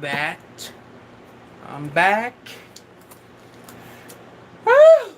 that. I'm back. Woo!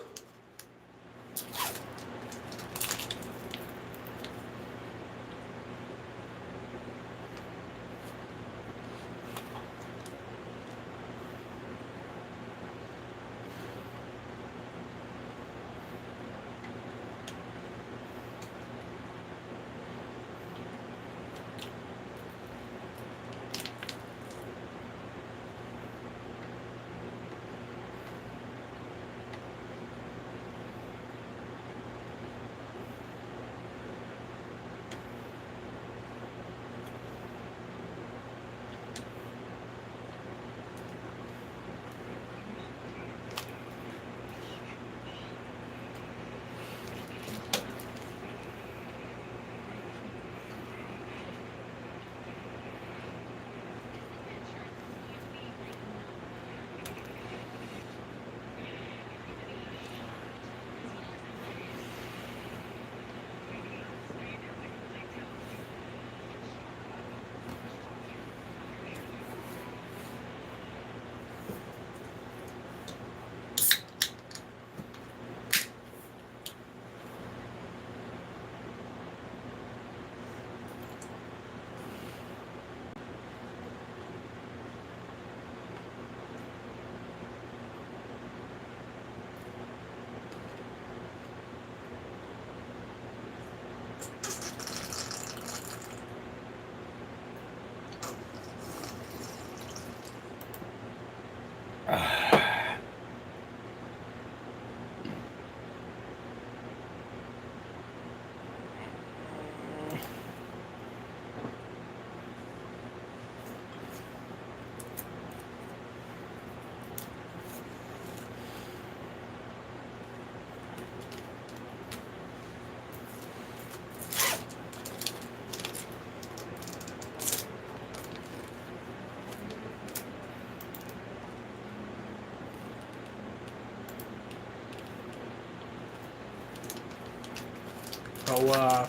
So,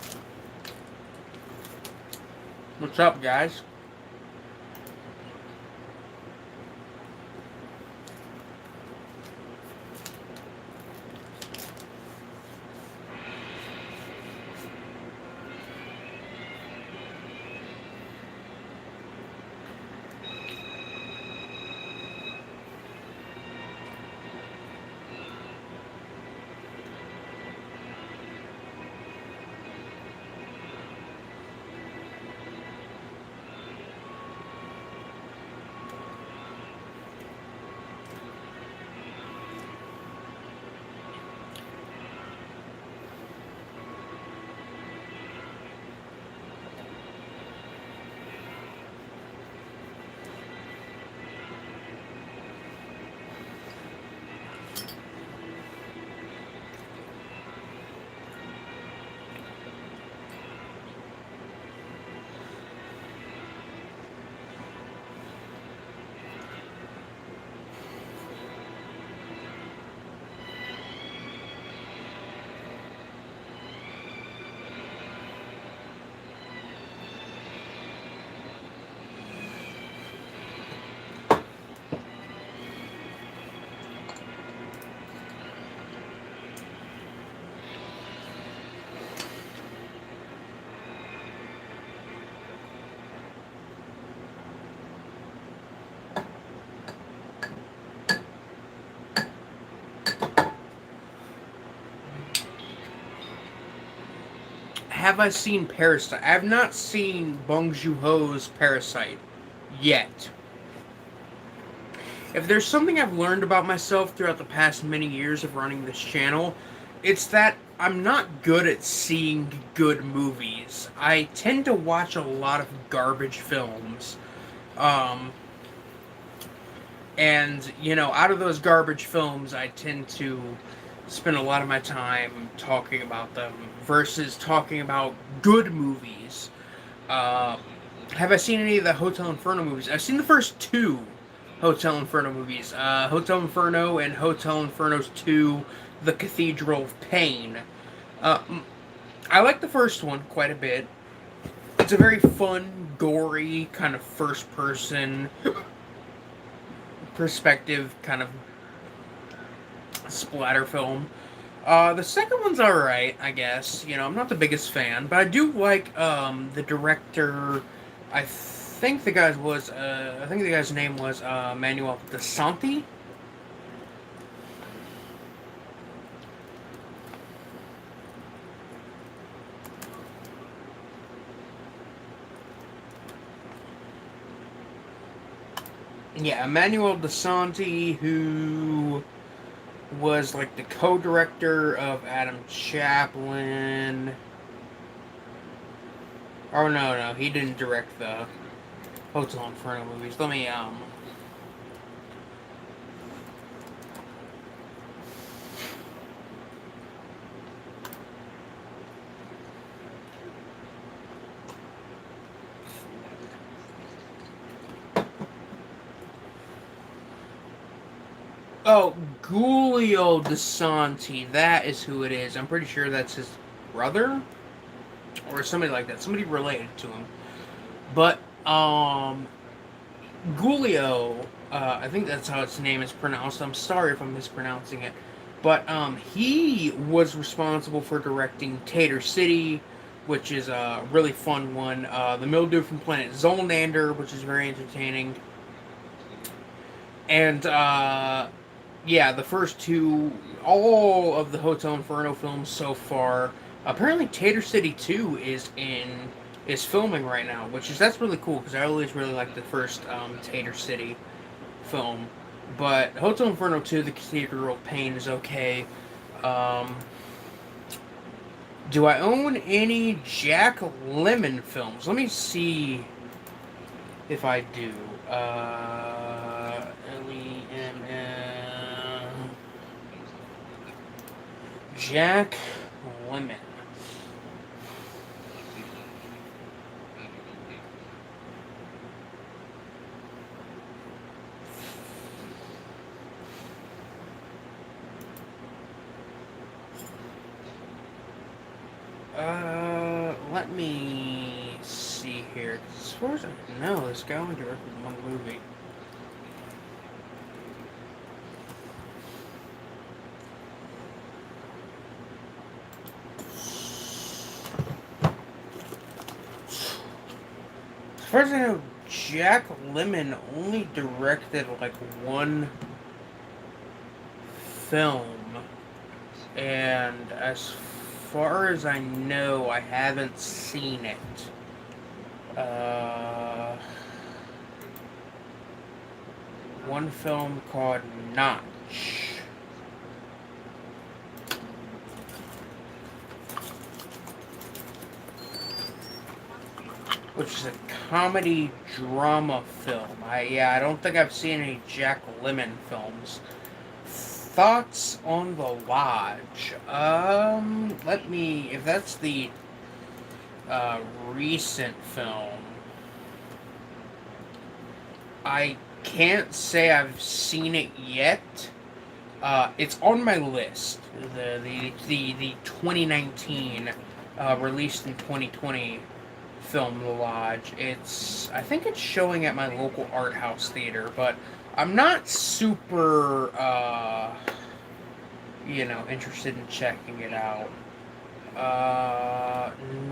what's up, guys? Have I seen Parasite? I have not seen Bong Joon-ho's Parasite yet. If there's something I've learned about myself throughout the past many years of running this channel, it's that I'm not good at seeing good movies. I tend to watch a lot of garbage films. Um, and, out of those garbage films, I tend to spend a lot of my time talking about them versus talking about good movies. Have I seen any of the Hotel Inferno movies? I've seen the first two Hotel Inferno movies. Hotel Inferno and Hotel Inferno's 2, The Cathedral of Pain. I like the first one quite a bit. It's a very fun, gory, kind of first-person perspective kind of splatter film. The second one's alright, I guess. You know, I'm not the biggest fan, but I do like the director. I think the guy's name was Manuel De Santi. Yeah, Emmanuel De Santi, who was like the co-director of Adam Chaplin. Oh no, he didn't direct the Hotel Inferno movies. Let me Oh, Giulio De Santi. That is who it is. I'm pretty sure that's his brother or somebody like that. Somebody related to him. But Giulio, I think that's how its name is pronounced. I'm sorry if I'm mispronouncing it. But he was responsible for directing Tater City, which is a really fun one. The Mildew from Planet Zolnander, which is very entertaining. And yeah, the first two, all of the Hotel Inferno films so far. Apparently, Tater City 2 is filming right now, that's really cool because I always really liked the first Tater City film. But Hotel Inferno 2, The Cathedral of Pain is okay. Do I own any Jack Lemmon films? Let me see if I do. Lemmon. Jack Lemmon. Let me see here. As far as I know, this guy only directed one movie. As far as I know, Jack Lemmon only directed like one film, and as far as I know, I haven't seen it. One film called Notch. Which is a comedy drama film. I don't think I've seen any Jack Lemmon films. Thoughts on The Lodge? If that's the recent film, I can't say I've seen it yet. It's on my list. The 2019 released in 2020 film The Lodge. I think it's showing at my local art house theater, but I'm not super interested in checking it out.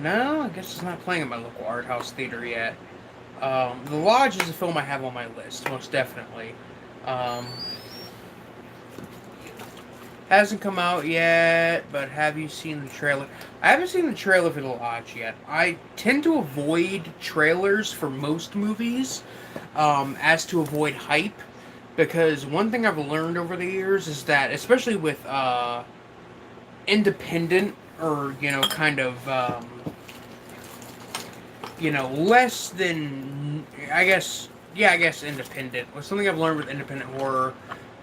No, I guess it's not playing at my local art house theater yet. The Lodge is a film I have on my list, most definitely. Hasn't come out yet, but have you seen the trailer? I haven't seen the trailer for The Lodge yet. I tend to avoid trailers for most movies, as to avoid hype, because one thing I've learned over the years is that, especially with independent or less than I guess independent. Something I've learned with independent horror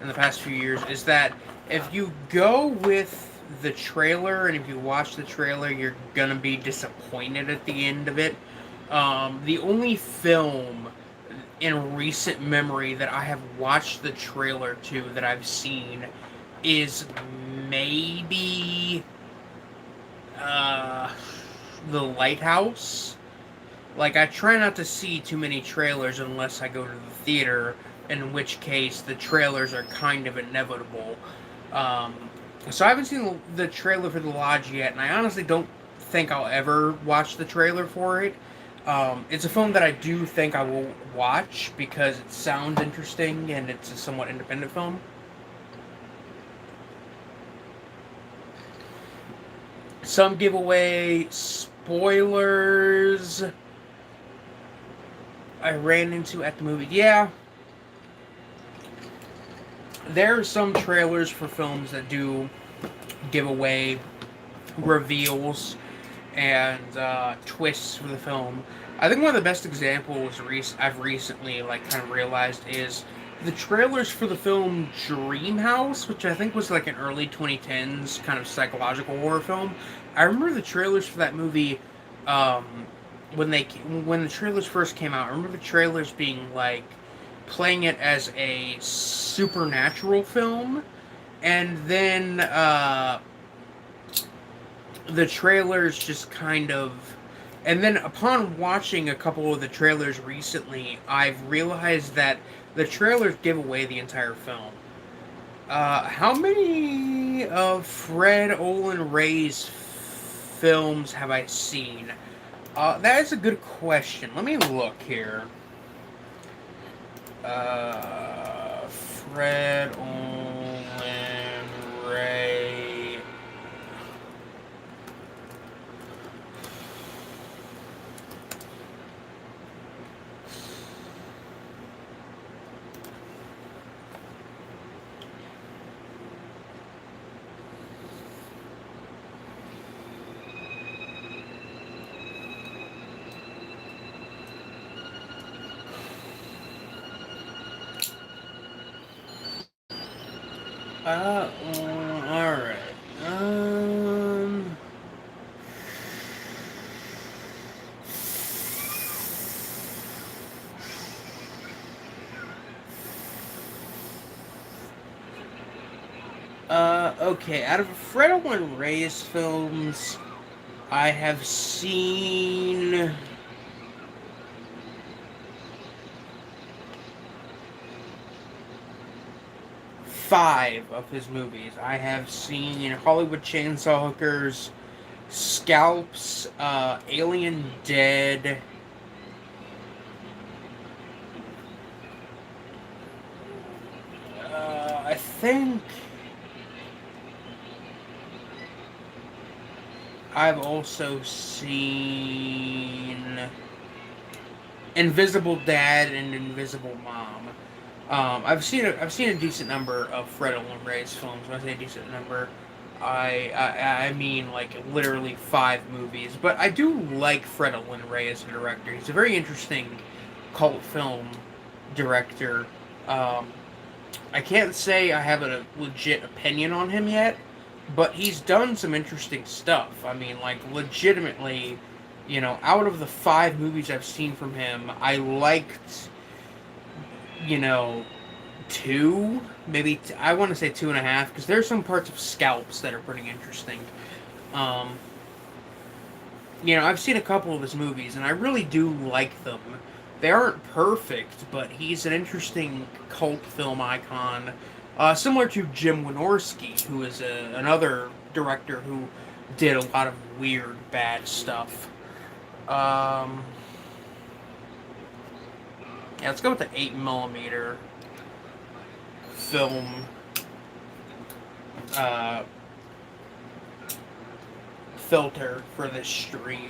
in the past few years is that if you go with the trailer and if you watch the trailer, you're gonna be disappointed at the end of it. The only film in recent memory that I have watched the trailer to that I've seen is maybe The Lighthouse. Like, I try not to see too many trailers unless I go to the theater, in which case the trailers are kind of inevitable. Um, so I haven't seen the trailer for The Lodge yet, and I honestly don't think I'll ever watch the trailer for it. It's a film that I do think I will watch because it sounds interesting and it's a somewhat independent film. Some giveaway spoilers I ran into at the movie. Yeah, there are some trailers for films that do give away reveals and twists for the film. I think one of the best examples I've recently kind of realized is the trailers for the film Dream House, which I think was like an early 2010s kind of psychological horror film. I remember the trailers for that movie um, when the trailers first came out. I remember the trailers being like playing it as a supernatural film, and then the trailers just kind of. And then upon watching a couple of the trailers recently, I've realized that the trailers give away the entire film. How many of Fred Olin Ray's films have I seen? That is a good question. Let me look here. Fred Olin Ray. Alright. Um. Okay. Out of Fred Olin Reyes films, I have seen. Five of his movies. I have seen Hollywood Chainsaw Hookers, Scalps, Alien Dead. I think I've also seen Invisible Dad and Invisible Mom. I've seen a decent number of Fred Olin Ray's films. When I say a decent number, I mean like literally five movies. But I do like Fred Olin Ray as a director. He's a very interesting cult film director. Um, I can't say I have a legit opinion on him yet, but he's done some interesting stuff. I mean, like legitimately, out of the five movies I've seen from him, I liked you know, two, maybe I want to say two and a half, because there's some parts of Scalps that are pretty interesting. Um, I've seen a couple of his movies, and I really do like them. They aren't perfect, but he's an interesting cult film icon, similar to Jim Wynorski, who is another director who did a lot of weird, bad stuff. Um, yeah, let's go with the 8mm film uh, filter for this stream.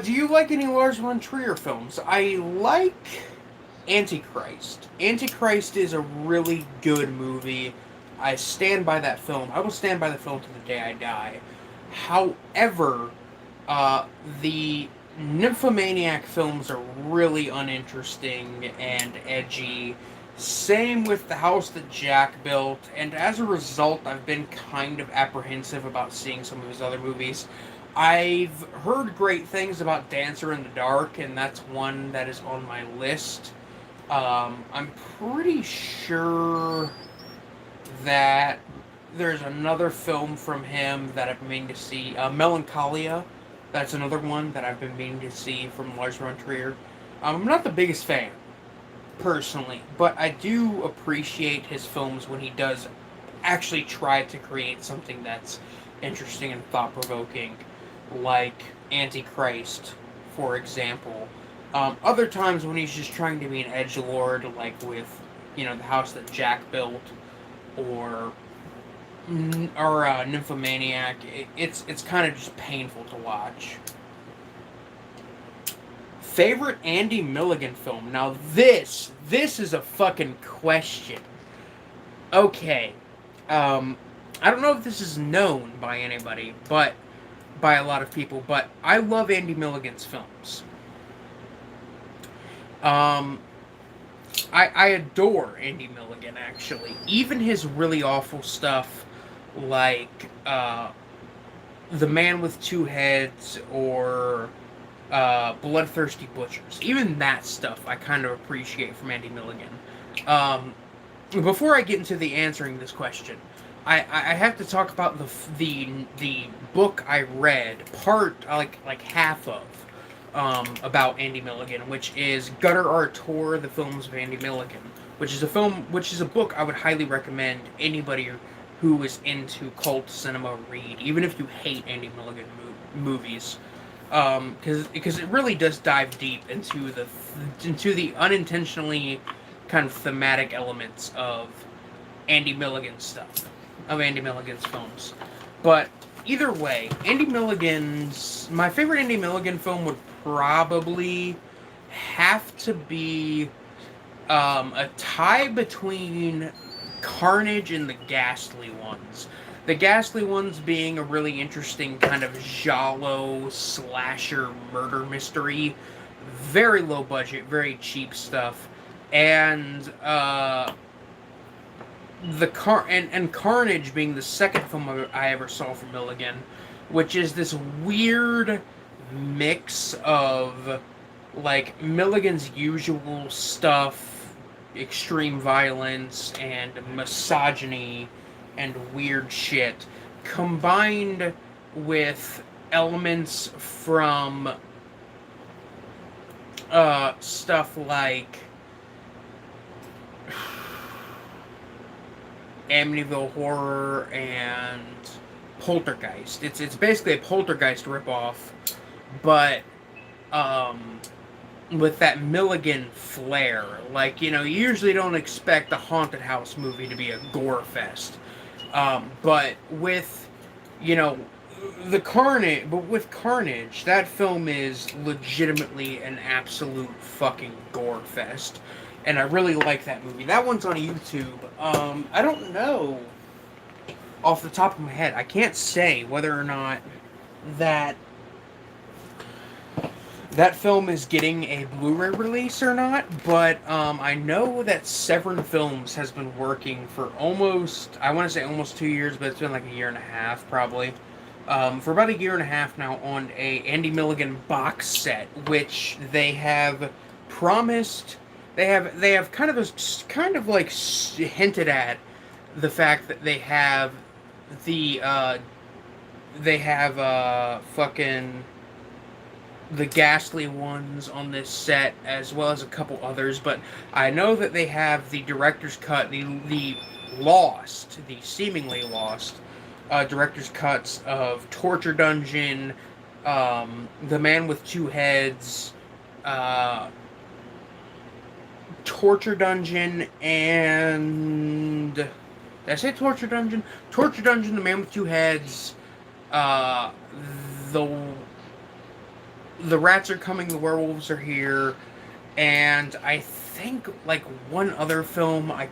Do you like any Lars von Trier films? I like Antichrist. Antichrist is a really good movie. I stand by that film. I will stand by the film to the day I die. However, the Nymphomaniac films are really uninteresting and edgy. Same with The House That Jack Built, and as a result, I've been kind of apprehensive about seeing some of his other movies. I've heard great things about Dancer in the Dark, and that's one that is on my list. I'm pretty sure that there's another film from him that I've been meaning to see. Melancholia. That's another one that I've been meaning to see from Lars von Trier. I'm not the biggest fan, personally, but I do appreciate his films when he does actually try to create something that's interesting and thought provoking, like Antichrist, for example. Other times when he's just trying to be an edge lord, like with the house that Jack built, or Nymphomaniac, it's kind of just painful to watch. Favorite Andy Milligan film? Now this is a fucking question. Okay, I don't know if this is known by anybody, but by a lot of people, but I love Andy Milligan's films. Um, I adore Andy Milligan, actually. Even his really awful stuff, like The Man with Two Heads or Bloodthirsty Butchers. Even that stuff I kind of appreciate from Andy Milligan. Um, Before I get into the answering this question, I have to talk about the book I read, part like half of, about Andy Milligan, which is Gutter Art Tour: The Films of Andy Milligan, which is a book I would highly recommend anybody who is into cult cinema read, even if you hate Andy Milligan movies, because it really does dive deep into the unintentionally kind of thematic elements of Andy Milligan's stuff, of Andy Milligan's films. But either way, my favorite Andy Milligan film would probably have to be a tie between Carnage and The Ghastly Ones. The Ghastly Ones being a really interesting kind of giallo slasher murder mystery, very low budget, very cheap stuff, and Carnage being the second film I ever saw from Milligan, which is this weird mix of like Milligan's usual stuff, extreme violence and misogyny and weird shit, combined with elements from stuff like Amityville Horror and Poltergeist. It's basically a Poltergeist ripoff, but with that Milligan flair. Like, you usually don't expect a haunted house movie to be a gore fest. But with, with Carnage, that film is legitimately an absolute fucking gore fest. And I really like that movie. That one's on YouTube. I don't know off the top of my head. I can't say whether or not that film is getting a Blu-ray release or not, but I know that Severin Films has been working for almost 2 years, but it's been like a year and a half probably. For about a year and a half now on a Andy Milligan box set, which they have promised. They have kind of like hinted at the fact that they have fucking the Ghastly Ones on this set, as well as a couple others, but I know that they have the director's cut, the seemingly lost director's cuts of Torture Dungeon, The Man with Two Heads, Torture Dungeon, and did I say Torture Dungeon? Torture Dungeon, The Man with Two Heads, the Rats Are Coming, The Werewolves Are Here, and I think like one other film, I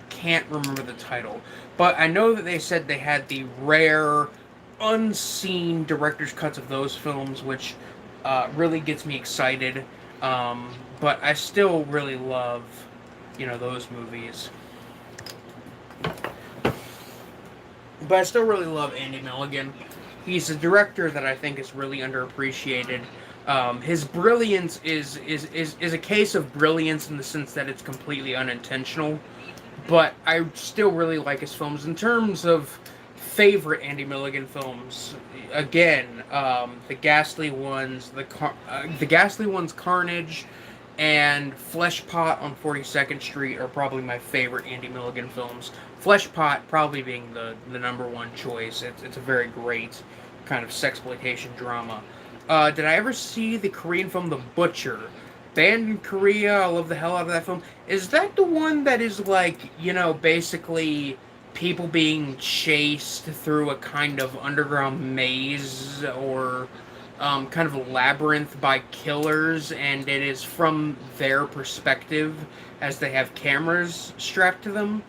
can't remember the title, but I know that they said they had the rare, unseen director's cuts of those films, which really gets me excited. But I still really love, those movies. But I still really love Andy Milligan. He's a director that I think is really underappreciated. His brilliance is a case of brilliance in the sense that it's completely unintentional, but I still really like his films. In terms of favorite Andy Milligan films, again, the ghastly ones, Carnage, and Flesh Pot on 42nd Street are probably my favorite Andy Milligan films. Flesh Pot probably being the number one choice. It's a very great kind of sexploitation drama. Did I ever see the Korean film The Butcher? Banned in Korea, I love the hell out of that film. Is that the one that is like, basically people being chased through a kind of underground maze or kind of a labyrinth by killers, and it is from their perspective as they have cameras strapped to them?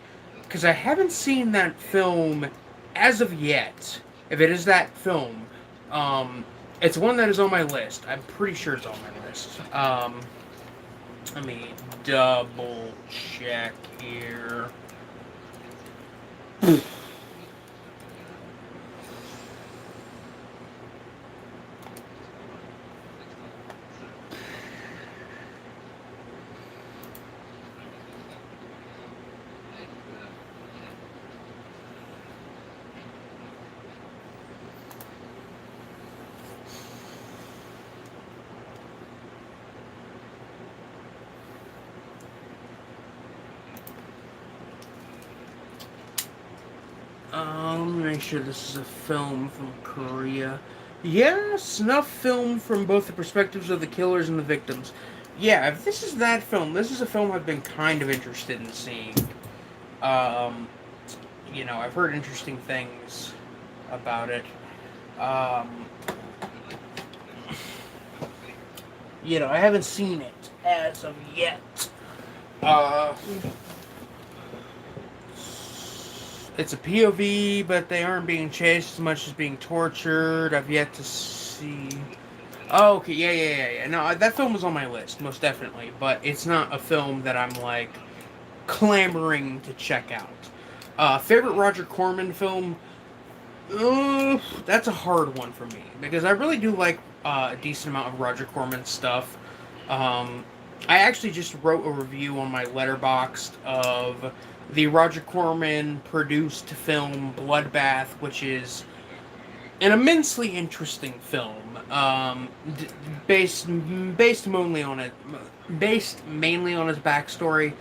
Because I haven't seen that film as of yet. If it is that film, it's one that is on my list. I'm pretty sure it's on my list. Let me double check here. Let me make sure this is a film from Korea. Yeah, snuff film from both the perspectives of the killers and the victims. Yeah, if this is that film, this is a film I've been kind of interested in seeing. Um, I've heard interesting things about it. Um, I haven't seen it as of yet. Uh, it's a POV, but they aren't being chased as much as being tortured. I've yet to see. Oh, okay, yeah. No, that film was on my list, most definitely, but it's not a film that I'm like clamoring to check out. Favorite Roger Corman film? That's a hard one for me because I really do like a decent amount of Roger Corman stuff. I actually just wrote a review on my Letterboxd of the Roger Corman produced film Bloodbath, which is an immensely interesting film, based mainly on his backstory.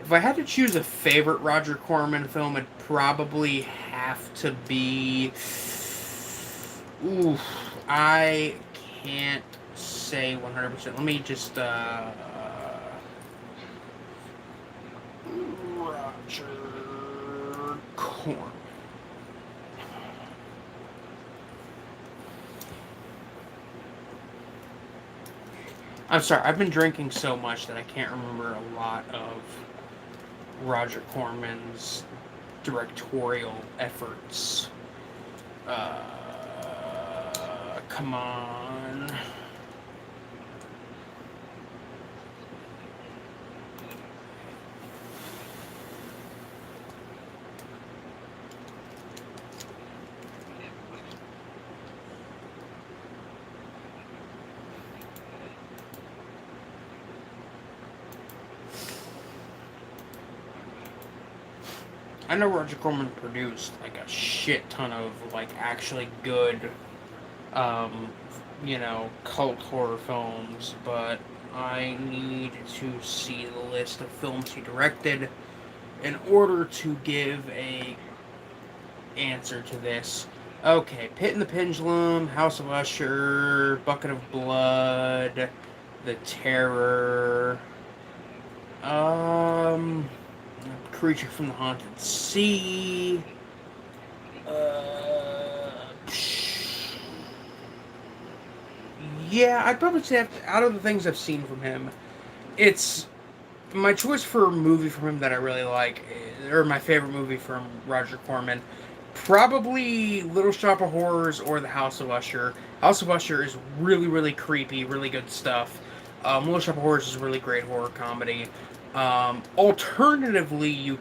If I had to choose a favorite Roger Corman film, it'd probably have to be. Ooh, I can't say 100%. Let me just. Roger Corman. I'm sorry, I've been drinking so much that I can't remember a lot of Roger Corman's directorial efforts. Come on. I know Roger Corman produced like a shit ton of like actually good, cult horror films, but I need to see the list of films he directed in order to give a answer to this. Okay, Pit and the Pendulum, House of Usher, Bucket of Blood, The Terror, Creature from the Haunted Sea. Yeah, I'd probably say out of the things I've seen from him, it's my choice for a movie from him that I really like, or my favorite movie from Roger Corman. Probably Little Shop of Horrors or The House of Usher. House of Usher is really, really creepy, really good stuff. Little Shop of Horrors is a really great horror comedy. Alternatively,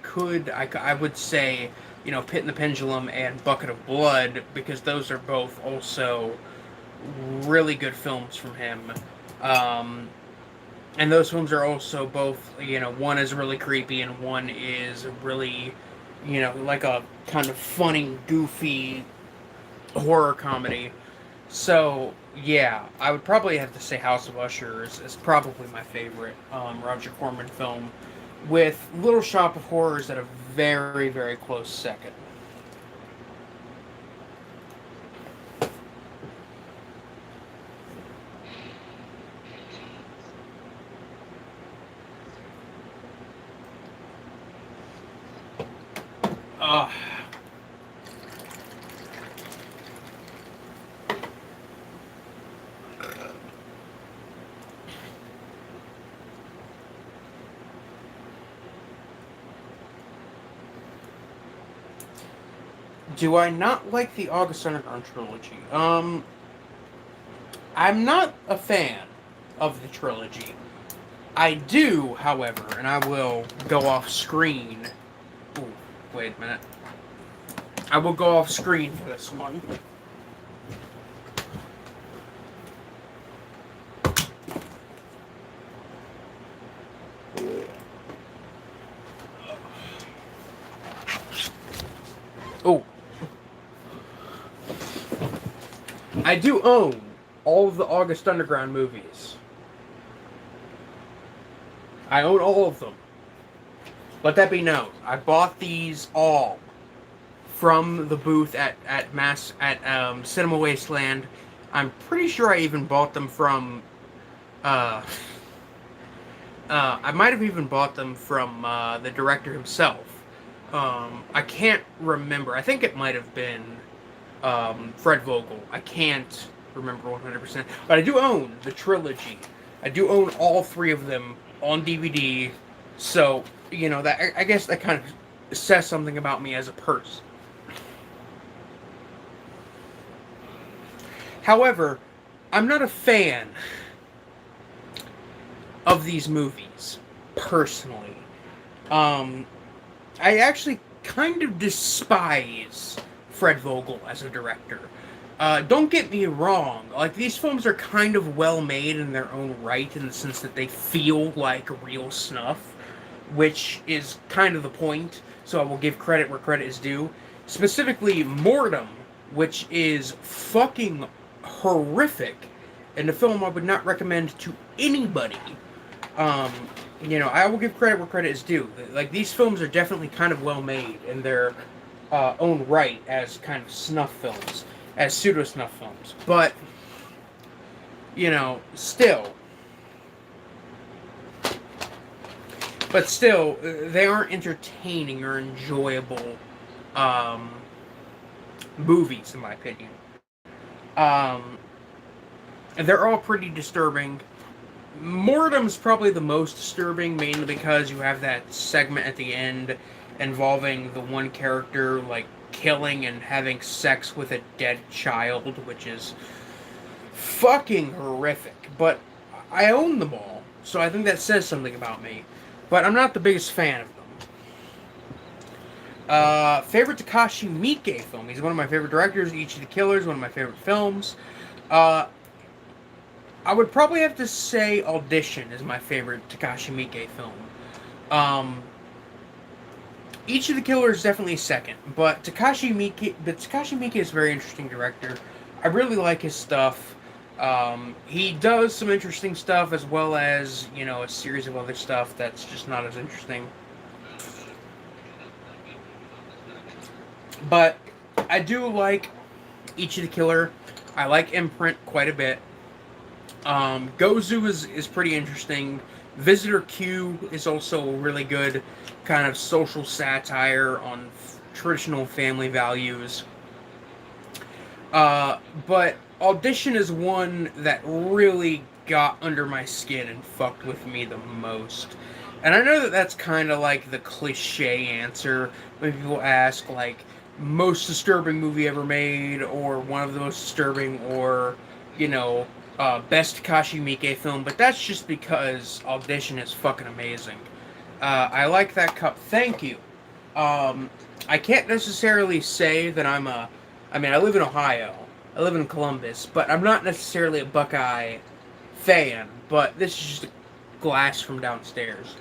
I would say, Pit and the Pendulum and Bucket of Blood, because those are both also really good films from him. Um, and those films are also both, one is really creepy and one is really, like a kind of funny, goofy horror comedy. So, yeah, I would probably have to say House of Usher is probably my favorite Roger Corman film, with Little Shop of Horrors at a very, very close second. Uh, do I not like the August Underground trilogy? I'm not a fan of the trilogy. I do, however, and I will go off screen. Ooh, wait a minute. I will go off screen for this one. Oh, I do own all of the August Underground movies. I own all of them. Let that be known. I bought these all from the booth at Cinema Wasteland. I'm pretty sure I even bought them from. Uh, I might have even bought them from the director himself. I can't remember. I think it might have been Fred Vogel. I can't remember 100%. But I do own the trilogy. I do own all three of them on DVD. So, that I guess that kind of says something about me as a person. However, I'm not a fan of these movies, personally. I actually kind of despise Fred Vogel as a director. Don't get me wrong, like, these films are kind of well made in their own right, in the sense that they feel like real snuff, which is kind of the point, so I will give credit where credit is due. Specifically, Mortem, which is fucking horrific, and a film I would not recommend to anybody. I will give credit where credit is due. Like, these films are definitely kind of well made in their own right as kind of snuff films, as pseudo snuff films. But, still. But still, they aren't entertaining or enjoyable movies, in my opinion. They're all pretty disturbing. Mortem's probably the most disturbing, mainly because you have that segment at the end involving the one character, like, killing and having sex with a dead child, which is fucking horrific. But I own them all, so I think that says something about me. But I'm not the biggest fan of them. Favorite Takashi Miike film. He's one of my favorite directors. Ichi the Killer is one of my favorite films. I would probably have to say Audition is my favorite Takashi Miike film. Ichi the Killer is definitely second, but Takashi Miike is a very interesting director. I really like his stuff. He does some interesting stuff, as well as, a series of other stuff that's just not as interesting. But I do like Ichi the Killer. I like Imprint quite a bit. Gozu is pretty interesting. Visitor Q is also a really good kind of social satire on traditional family values. But Audition is one that really got under my skin and fucked with me the most. And I know that that's kind of like the cliche answer when people ask, like, most disturbing movie ever made, or one of the most disturbing, or, best Takashi Miike film, but that's just because Audition is fucking amazing. I like that cup. Thank you. I can't necessarily say that I live in Ohio, I live in Columbus, but I'm not necessarily a Buckeye fan. But this is just a glass from downstairs.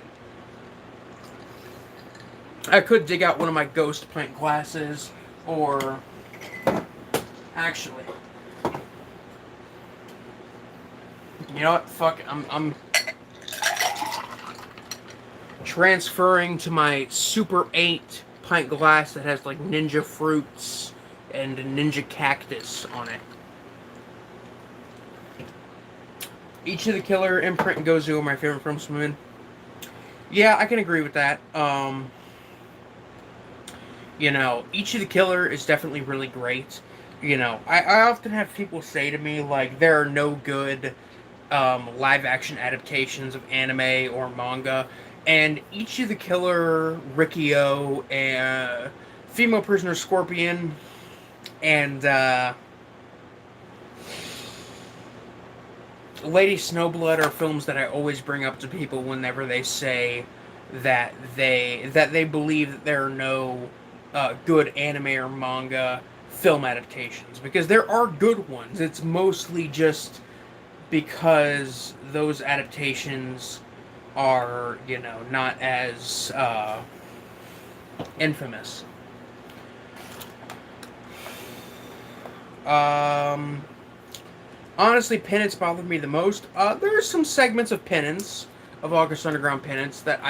I could dig out one of my ghost pint glasses, or actually, you know what? Fuck it. I'm transferring to my Super 8 pint glass that has like ninja fruits and a ninja cactus on it. Each of the Killer, Imprint, and Gozu are my favorite films from him. Yeah, I can agree with that. You know, Each of the Killer is definitely really great. You know, I often have people say to me, like, there are no good live action adaptations of anime or manga. And Each of the Killer, Rikio, and Female Prisoner Scorpion, and Lady Snowblood are films that I always bring up to people whenever they say that they believe that there are no good anime or manga film adaptations, because there are good ones. It's mostly just because those adaptations are, you know, not as infamous. Honestly, Penance bothered me the most. There are some segments of Penance, of August Underground Penance, that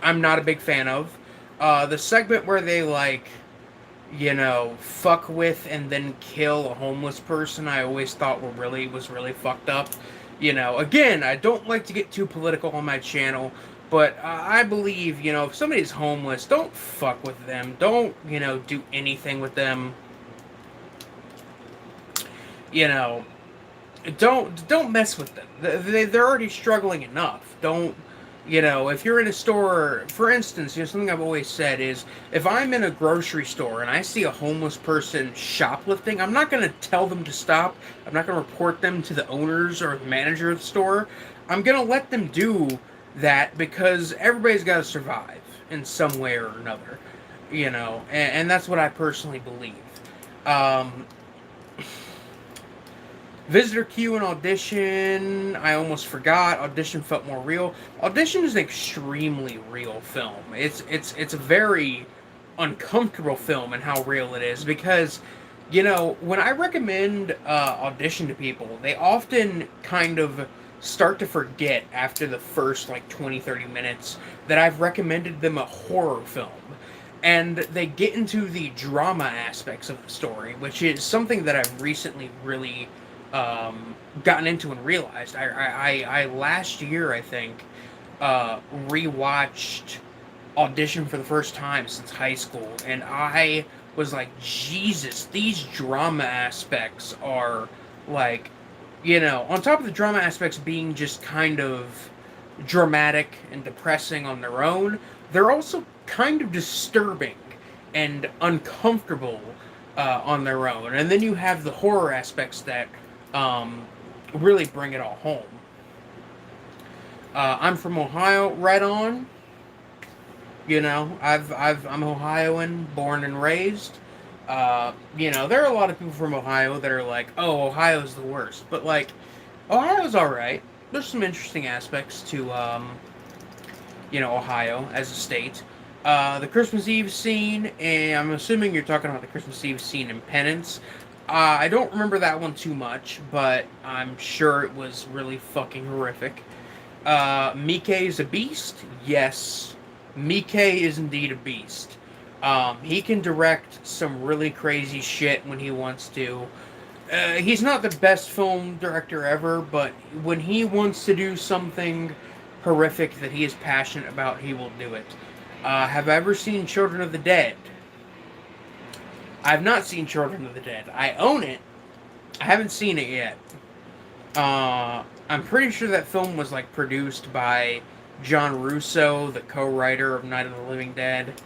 I'm not a big fan of. The segment where they, like, you know, fuck with and then kill a homeless person, I always thought was really fucked up. You know, again, I don't like to get too political on my channel, but I believe, you know, if somebody's homeless, don't fuck with them. Don't, you know, do anything with them. You know, don't mess with them. They're already struggling enough. Don't, you know, if you're in a store, for instance, you know, something I've always said is, if I'm in a grocery store and I see a homeless person shoplifting, I'm not going to tell them to stop. I'm not going to report them to the owners or the manager of the store. I'm going to let them do that, because everybody's got to survive in some way or another, you know, and that's what I personally believe. Visitor Q and Audition, I almost forgot. Audition felt more real. Audition is an extremely real film. It's a very uncomfortable film in how real it is, because, you know, when I recommend Audition to people, they often kind of start to forget after the first, like, 20-30 minutes that I've recommended them a horror film. And they get into the drama aspects of the story, which is something that I've recently really gotten into and realized. I last year, I think, rewatched Audition for the first time since high school, and I was like, Jesus, these drama aspects are, like, you know, on top of the drama aspects being just kind of dramatic and depressing on their own, they're also kind of disturbing and uncomfortable on their own. And then you have the horror aspects that really bring it all home. I'm from Ohio, right on. You know, I'm Ohioan, born and raised. You know, there are a lot of people from Ohio that are like, oh, Ohio's the worst. But, like, Ohio's alright. There's some interesting aspects to, you know, Ohio as a state. The Christmas Eve scene, and I'm assuming you're talking about the Christmas Eve scene in Penance. I don't remember that one too much, but I'm sure it was really fucking horrific. Mike is a beast? Yes. Mike is indeed a beast. He can direct some really crazy shit when he wants to. He's not the best film director ever, but when he wants to do something horrific that he is passionate about, he will do it. Have I ever seen Children of the Dead? I've not seen Children of the Dead. I own it. I haven't seen it yet. I'm pretty sure that film was, like, produced by John Russo, the co-writer of Night of the Living Dead.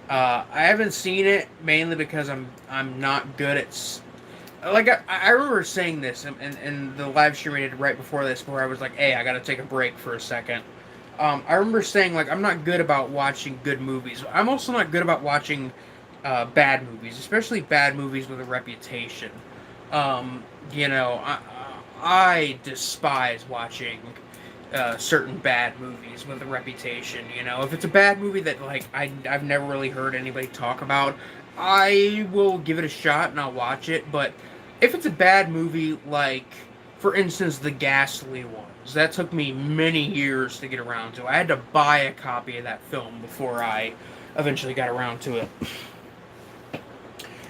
I haven't seen it mainly because I'm not good at. Like, I remember saying this in the live stream I did right before this, where I was like, hey, I gotta take a break for a second. I remember saying, like, I'm not good about watching good movies. I'm also not good about watching bad movies, especially bad movies with a reputation. Um, you know, I despise watching certain bad movies with a reputation. You know, if it's a bad movie that like I've never really heard anybody talk about, I will give it a shot and I'll watch it. But if it's a bad movie, like for instance, the Ghastly ones, that took me many years to get around to. I had to buy a copy of that film before I eventually got around to it,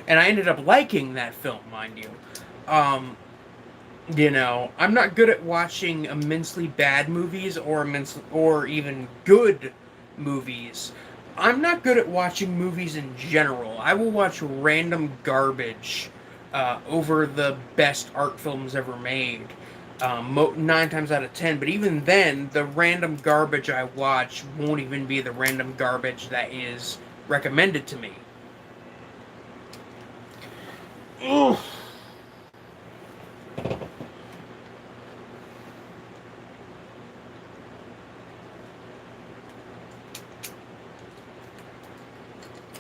and I ended up liking that film, mind you. Um, you know, I'm not good at watching immensely bad movies or even good movies. I'm not good at watching movies in general. I will watch random garbage over the best art films ever made. 9 times out of 10, but even then, the random garbage I watch won't even be the random garbage that is recommended to me. Ugh.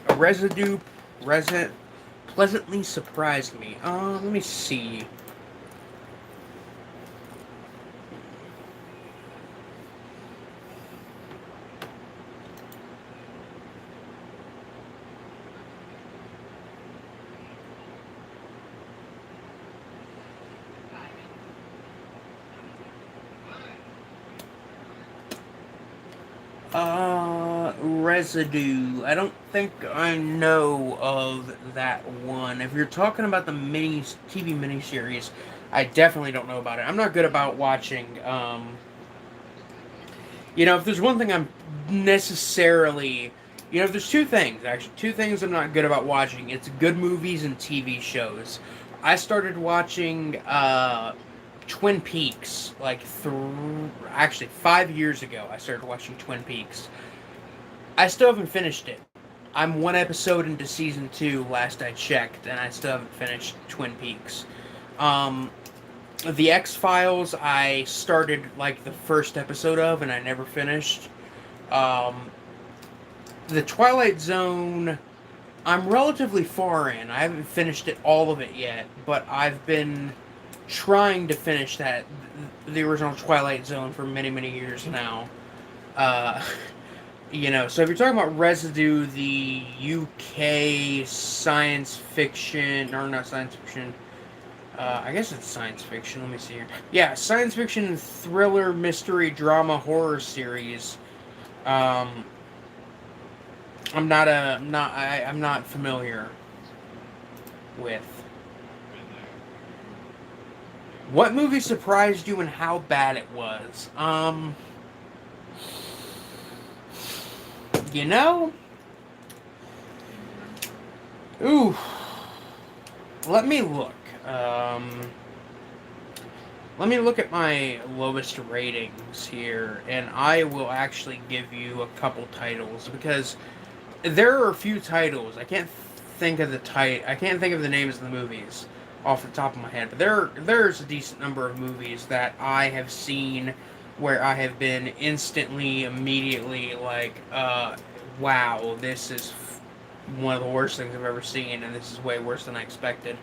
A residue resin pleasantly surprised me. Let me see. Residue. I don't think I know of that one. If you're talking about the TV miniseries, I definitely don't know about it. I'm not good about watching. You know, if there's one thing I'm necessarily, you know, if there's two things actually, two things I'm not good about watching. It's good movies and TV shows. I started watching Twin Peaks like actually 5 years ago. I started watching Twin Peaks. I still haven't finished it. I'm one episode into season 2, last I checked, and I still haven't finished Twin Peaks. Um, the X-Files, I started like the first episode of, and I never finished. Um, the Twilight Zone, I'm relatively far in. I haven't finished all of it yet, but I've been trying to finish the original Twilight Zone for many, many years now. Uh, You know, so if you're talking about Residue, the UK science fiction, or not science fiction, I guess it's science fiction, let me see here. Yeah, science fiction, thriller, mystery, drama, horror series. Um, I'm not familiar with. What movie surprised you and how bad it was? You know? Ooh. Let me look. Let me look at my lowest ratings here, and I will actually give you a couple titles because there are a few titles. I can't think of I can't think of the names of the movies off the top of my head, but there's a decent number of movies that I have seen where I have been immediately like, wow, this is one of the worst things I've ever seen, and this is way worse than I expected.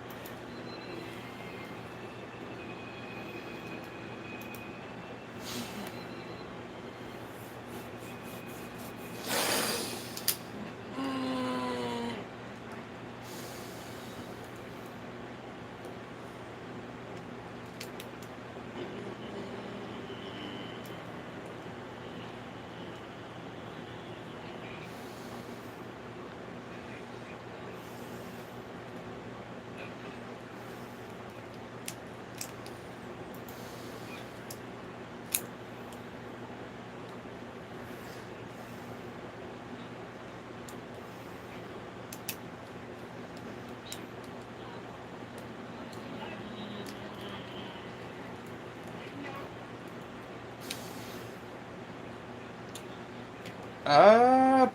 Uh,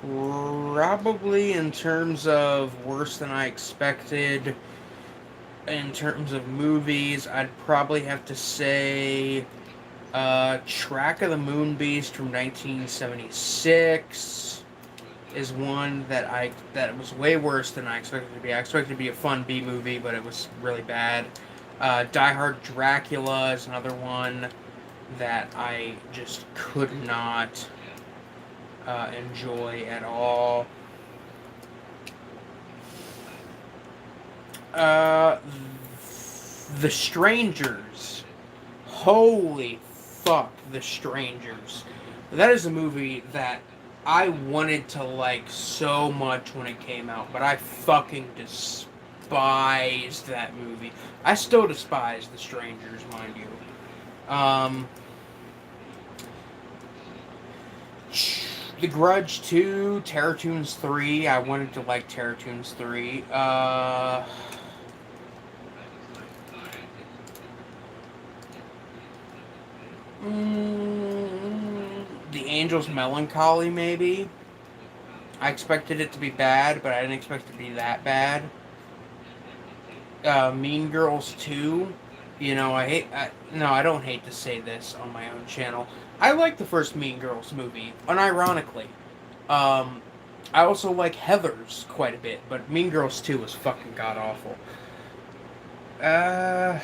Probably in terms of worse than I expected. In terms of movies, I'd probably have to say Track of the Moon Beast from 1976. is one that was way worse than I expected it to be. I expected it to be a fun B movie, but it was really bad. Die Hard Dracula is another one that I just could not enjoy at all. Uh, The Strangers. Holy fuck, The Strangers. That is a movie that I wanted to like so much when it came out, but I fucking despised that movie. I still despise The Strangers, mind you. The Grudge 2, Terror Toons 3. I wanted to like Terror Toons 3. The Angel's Melancholy, maybe. I expected it to be bad, but I didn't expect it to be that bad. Mean Girls 2. You know, I don't hate to say this on my own channel. I like the first Mean Girls movie, unironically. Um, I also like Heathers quite a bit, but Mean Girls 2 was fucking god awful. Yeah,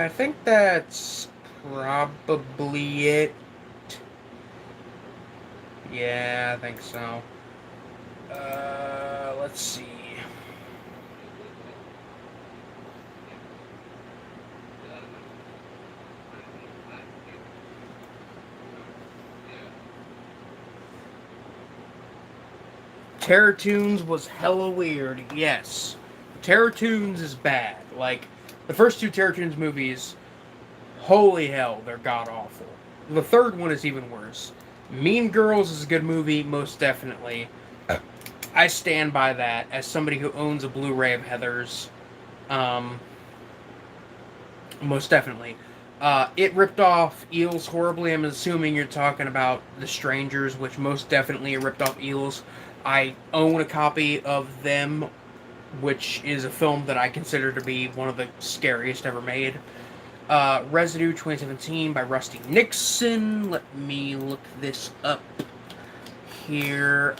I think that's probably it. Yeah, I think so. Let's see. Terror Toons was hella weird, yes. Terror Toons is bad. Like, the first two Terror Toons movies, holy hell, they're god awful. The third one is even worse. Mean Girls is a good movie, most definitely. I stand by that as somebody who owns a Blu-ray of Heathers. Most definitely. It ripped off Eels horribly. I'm assuming you're talking about The Strangers, which most definitely it ripped off Eels. I own a copy of them, which is a film that I consider to be one of the scariest ever made. Residue 2017 by Rusty Nixon. Let me look this up here.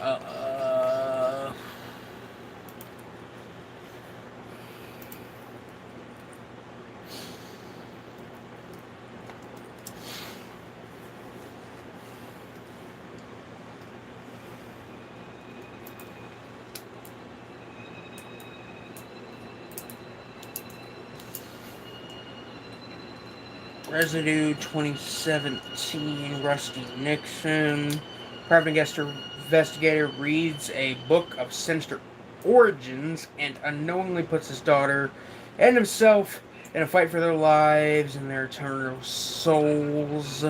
Residue 2017, Rusty Nixon. Private investigator reads a book of sinister origins and unknowingly puts his daughter and himself in a fight for their lives and their eternal souls.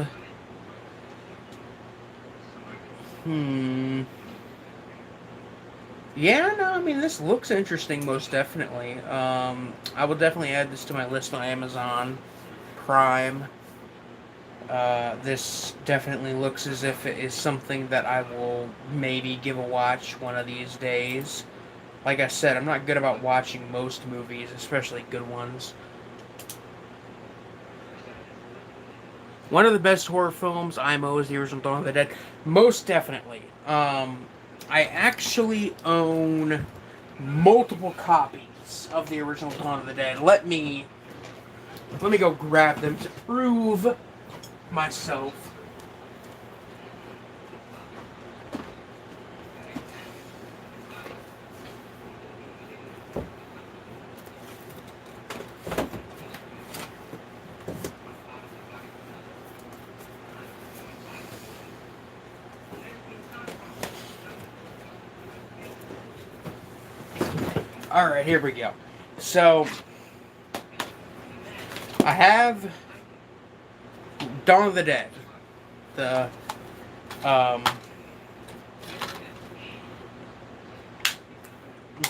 Yeah, no, I mean, this looks interesting, most definitely. I will definitely add this to my list on Amazon Prime. This definitely looks as if it is something that I will maybe give a watch one of these days. Like I said, I'm not good about watching most movies, especially good ones. One of the best horror films, IMO, is the original Dawn of the Dead. Most definitely. I actually own multiple copies of the original Dawn of the Dead. Let me go grab them to prove myself. Alright, here we go. So, I have Dawn of the Dead. The,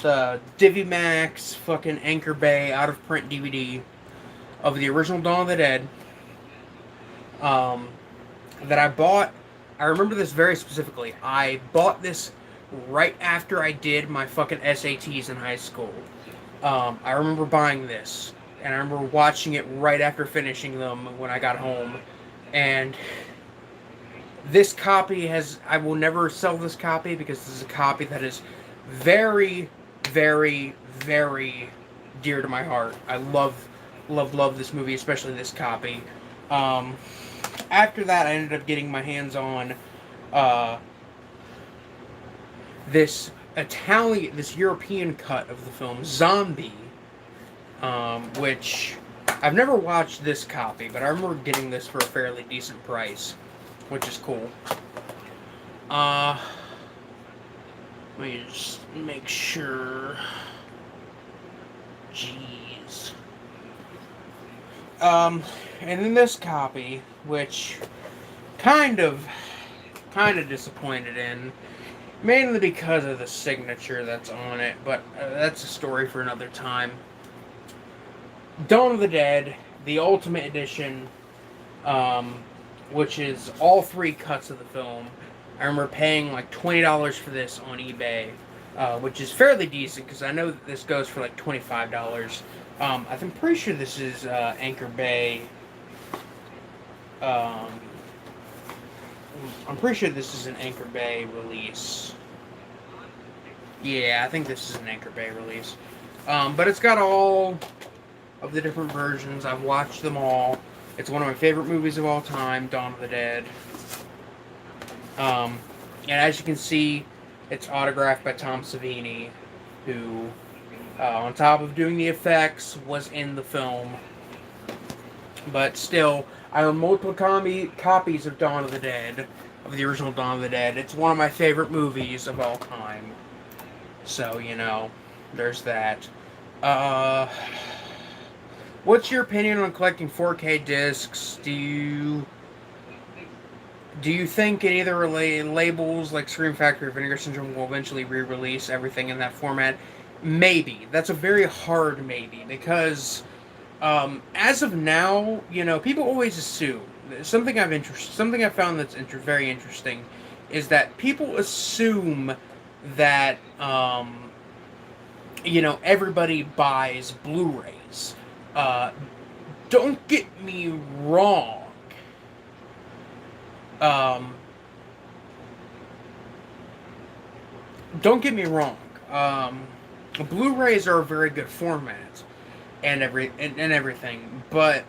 the DiviMax fucking Anchor Bay out of print DVD of the original Dawn of the Dead. That I bought. I remember this very specifically. I bought this right after I did my fucking SATs in high school. I remember buying this, and I remember watching it right after finishing them when I got home, and This copy has, I will never sell this copy because this is a copy that is very, very, very dear to my heart. I love this movie, especially this copy. Um, After that, I ended up getting my hands on uh, this European cut of the film, Zombie, which I've never watched this copy, but I remember getting this for a fairly decent price, which is cool. Let me just make sure. Jeez. And in this copy, which kind of disappointed in, mainly because of the signature that's on it, but that's a story for another time. Dawn of the Dead, the Ultimate Edition, which is all 3 cuts of the film. I remember paying like $20 for this on eBay, which is fairly decent because I know that this goes for like $25. I'm pretty sure this is Anchor Bay. I'm pretty sure this is an Anchor Bay release. Yeah, I think this is an Anchor Bay release. But it's got all of the different versions. I've watched them all. It's one of my favorite movies of all time, Dawn of the Dead. And as you can see, it's autographed by Tom Savini, who, on top of doing the effects, was in the film. But still, I own multiple copies of Dawn of the Dead, of the original Dawn of the Dead. It's one of my favorite movies of all time. So, there's that. What's your opinion on collecting 4K discs? Do you think any other labels like Scream Factory or Vinegar Syndrome will eventually re-release everything in that format? Maybe. That's a very hard maybe, because as of now, people always assume something I've found that's very interesting is that people assume that everybody buys Blu-rays. Don't get me wrong. Don't get me wrong. Blu-rays are a very good format and everything, but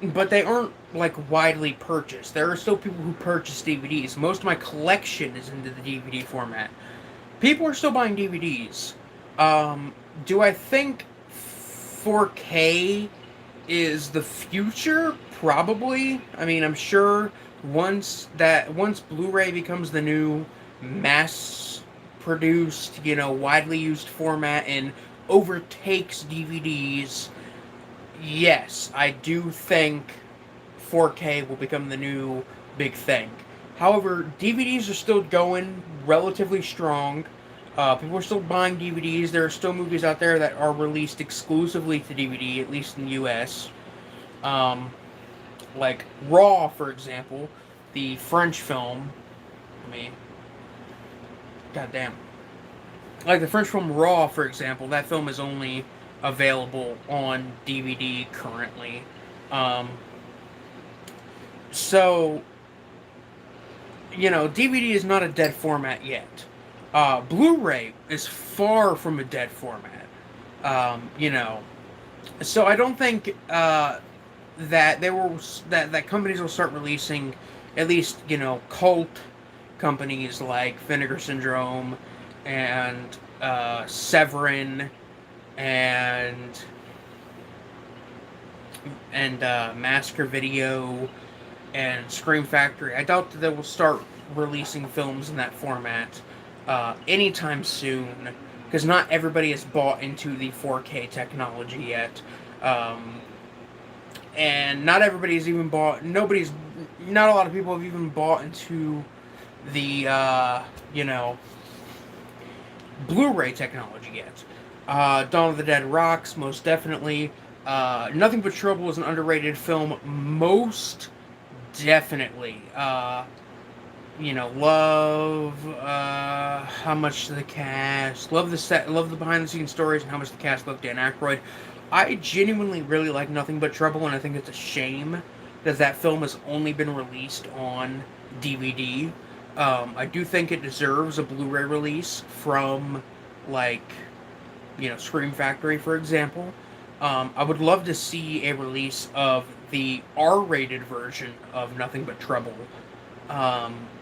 they aren't like widely purchased. There are still people who purchase DVDs. Most of my collection is into the DVD format. People are still buying DVDs. Do I think 4K is the future? Probably. I mean, I'm sure once Blu-ray becomes the new mass-produced, widely used format and overtakes DVDs, yes, I do think 4K will become the new big thing. However, DVDs are still going relatively strong. People are still buying DVDs. There are still movies out there that are released exclusively to DVD, at least in the US. Like Raw, for example, the French film. Goddamn. Like the French film Raw, for example, that film is only available on DVD currently. So, DVD is not a dead format yet. Blu-ray is far from a dead format. So I don't think that that companies will start releasing, at least cult companies like Vinegar Syndrome and Severin and Massacre Video and Scream Factory. I doubt that they will start releasing films in that format anytime soon, because not everybody has bought into the 4K technology yet, and not everybody's even bought. Not a lot of people have even bought into the Blu-ray technology yet. Dawn of the Dead rocks, most definitely. Nothing But Trouble is an underrated film, most definitely. Love how much the cast, love the behind-the-scenes stories, and how much the cast loved Dan Aykroyd. I genuinely really like Nothing But Trouble, and I think it's a shame because that film has only been released on DVD. I do think it deserves a Blu-ray release from, like, Scream Factory, for example. I would love to see a release of the R-rated version of Nothing But Trouble,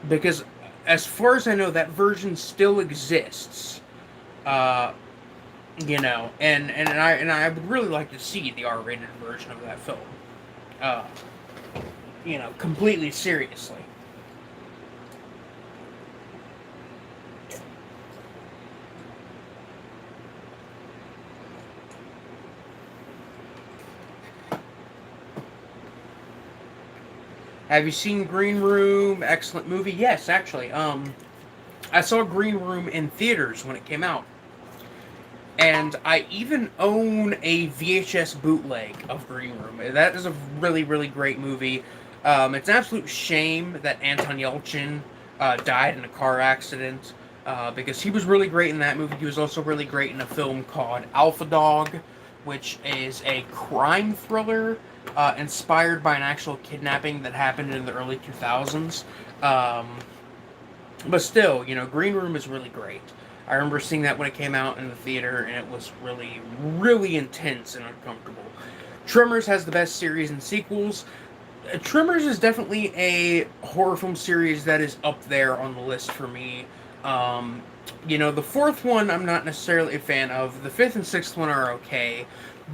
because as far as I know, that version still exists. Uh, and I would really like to see the R-rated version of that film. Uh, completely seriously. Have you seen Green Room? Excellent movie. Yes, actually. I saw Green Room in theaters when it came out. And I even own a VHS bootleg of Green Room. That is a really, really great movie. It's an absolute shame that Anton Yelchin died in a car accident, because he was really great in that movie. He was also really great in a film called Alpha Dog, which is a crime thriller inspired by an actual kidnapping that happened in the early 2000s. But still, Green Room is really great. I remember seeing that when it came out in the theater, and it was really, really intense and uncomfortable. Tremors has the best series and sequels. Tremors is definitely a horror film series that is up there on the list for me. The fourth one I'm not necessarily a fan of. The fifth and sixth one are okay,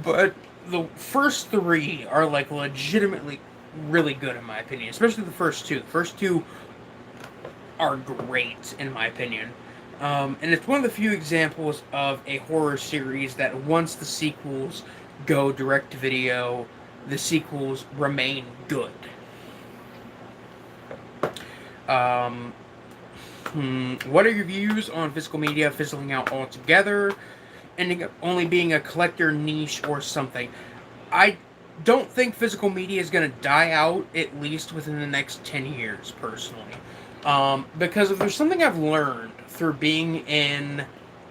but the first three are like legitimately really good in my opinion, especially the first two. The first two are great in my opinion. And it's one of the few examples of a horror series that once the sequels go direct to video, the sequels remain good. What are your views on physical media fizzling out altogether, ending up only being a collector niche or something? I don't think physical media is going to die out, at least within the next 10 years, personally. Because if there's something I've learned through being in,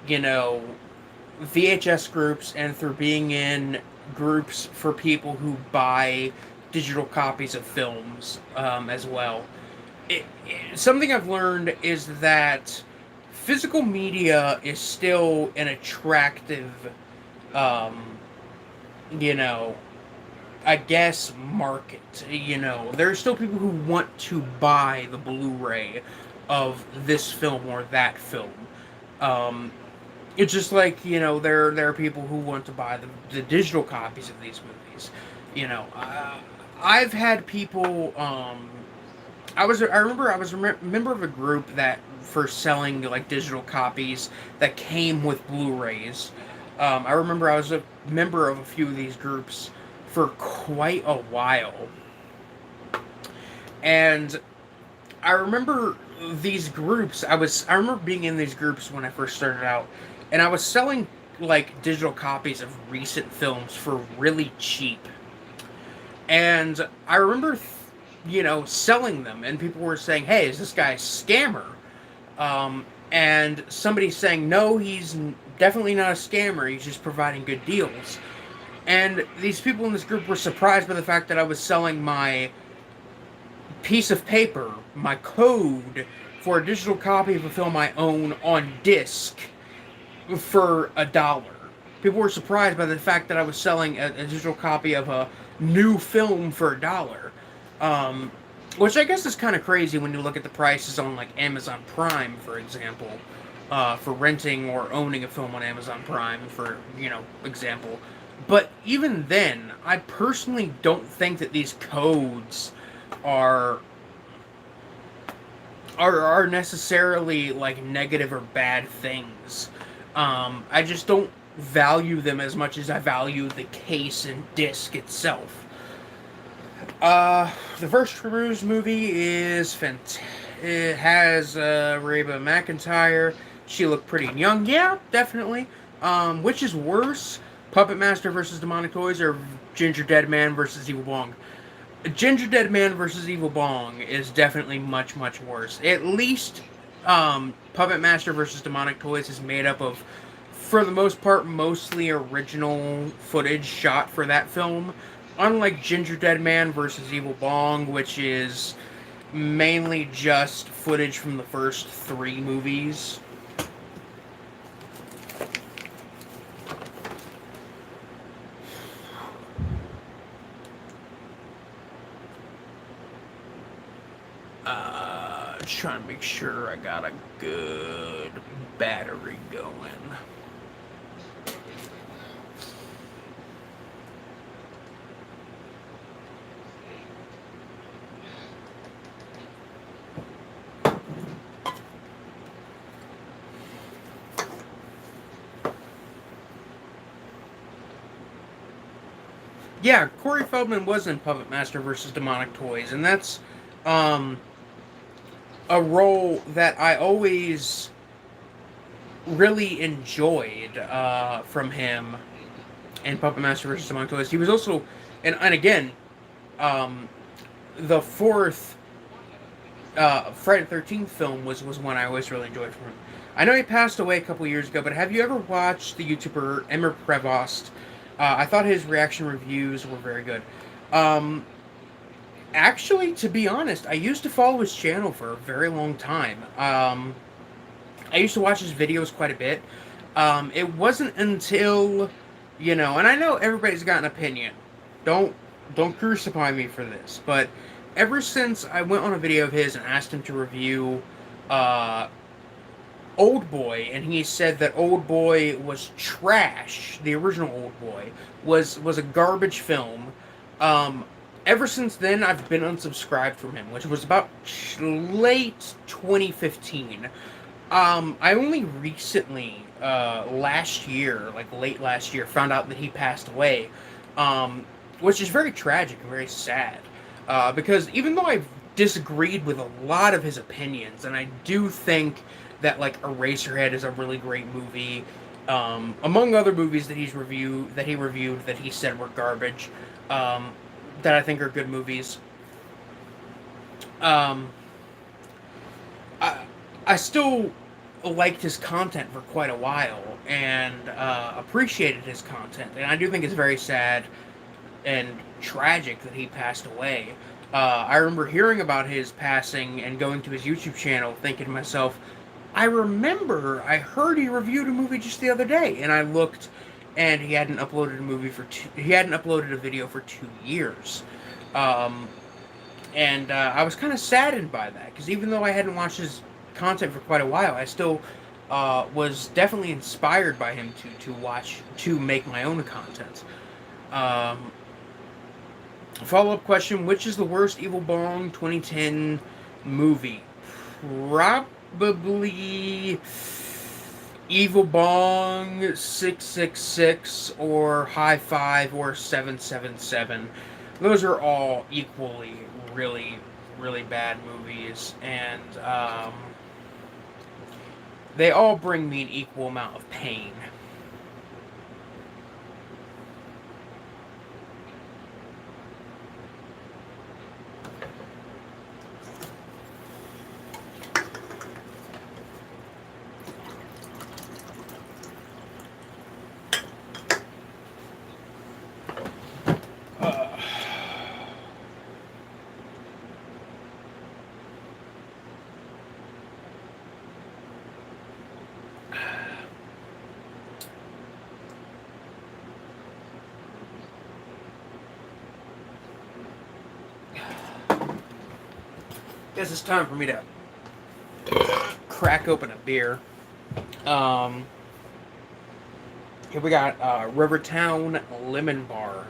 VHS groups and through being in groups for people who buy digital copies of films as well, something I've learned is that physical media is still an attractive, I guess, market. There are still people who want to buy the Blu-ray of this film or that film. It's just like, there are people who want to buy the digital copies of these movies. I've had people, I remember I was a member of a group that for selling like digital copies that came with Blu-rays. I remember I was a member of a few of these groups for quite a while. And I remember these groups, I remember being in these groups when I first started out, and I was selling like digital copies of recent films for really cheap. And I remember selling them, and people were saying, "Hey, is this guy a scammer?" And somebody saying, "No, he's definitely not a scammer. He's just providing good deals." And these people in this group were surprised by the fact that I was selling my piece of paper, my code for a digital copy of a film I own on disc for $1. People were surprised by the fact that I was selling a digital copy of a new film for $1. Which I guess is kind of crazy when you look at the prices on like Amazon Prime, for example, for renting or owning a film on Amazon Prime, for example. But even then, I personally don't think that these codes are necessarily like negative or bad things. I just don't value them as much as I value the case and disc itself. The first Cruise movie is fantastic. It has Reba McEntire. She looked pretty young. Yeah, definitely. Which is worse? Puppet Master versus Demonic Toys or Ginger Dead Man versus Evil Bong? Ginger Dead Man versus Evil Bong is definitely much, much worse. At least Puppet Master versus Demonic Toys is made up of, for the most part, mostly original footage shot for that film. unlike Ginger Dead Man versus Evil Bong, which is mainly just footage from the first 3 movies. Trying to make sure I got a good battery going. Yeah, Corey Feldman was in Puppet Master versus Demonic Toys, and that's um, a role that I always really enjoyed from him in Puppet Master versus Demonic Toys. He was also, and again, um, the fourth Friday the 13th film was one I always really enjoyed from him. I know he passed away a couple years ago, but have you ever watched the YouTuber Emmer Prevost? I thought his reaction reviews were very good. Um, Actually, to be honest, I used to follow his channel for a very long time. I used to watch his videos quite a bit. It wasn't until, and I know everybody's got an opinion. Don't don't crucify me for this, but ever since I went on a video of his and asked him to review uh, Old Boy, and he said that Old Boy was trash. The original Old Boy was a garbage film. Um, Ever since then, I've been unsubscribed from him, which was about late 2015. I only recently, last year, like late last year, found out that he passed away, um, which is very tragic and very sad. Because even though I've disagreed with a lot of his opinions, and I do think that like Eraserhead is a really great movie, among other movies that he reviewed that he said were garbage, um, that I think are good movies. Um, I, I still liked his content for quite a while and appreciated his content. And I do think it's very sad and tragic that he passed away. I remember hearing about his passing and going to his YouTube channel thinking to myself, I heard he reviewed a movie just the other day. And I looked and he hadn't uploaded a video for 2 years. Um, and I was kind of saddened by that because even though I hadn't watched his content for quite a while, I still was definitely inspired by him to make my own content. Um, Follow up question: which is the worst Evil Bong 2010 movie? Probably Evil Bong 666 or High Five or 777. Those are all equally really, really bad movies, and they all bring me an equal amount of pain. Guess it's time for me to crack open a beer. Here we got Rivertown Lemon Bar.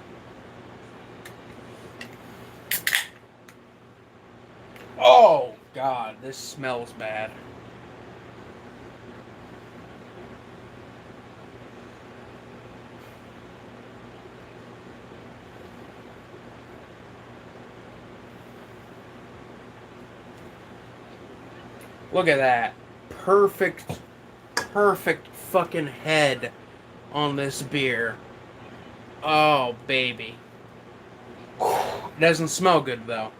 Oh God, this smells bad. Look at that. Perfect, perfect fucking head on this beer. Oh, baby. It doesn't smell good, though.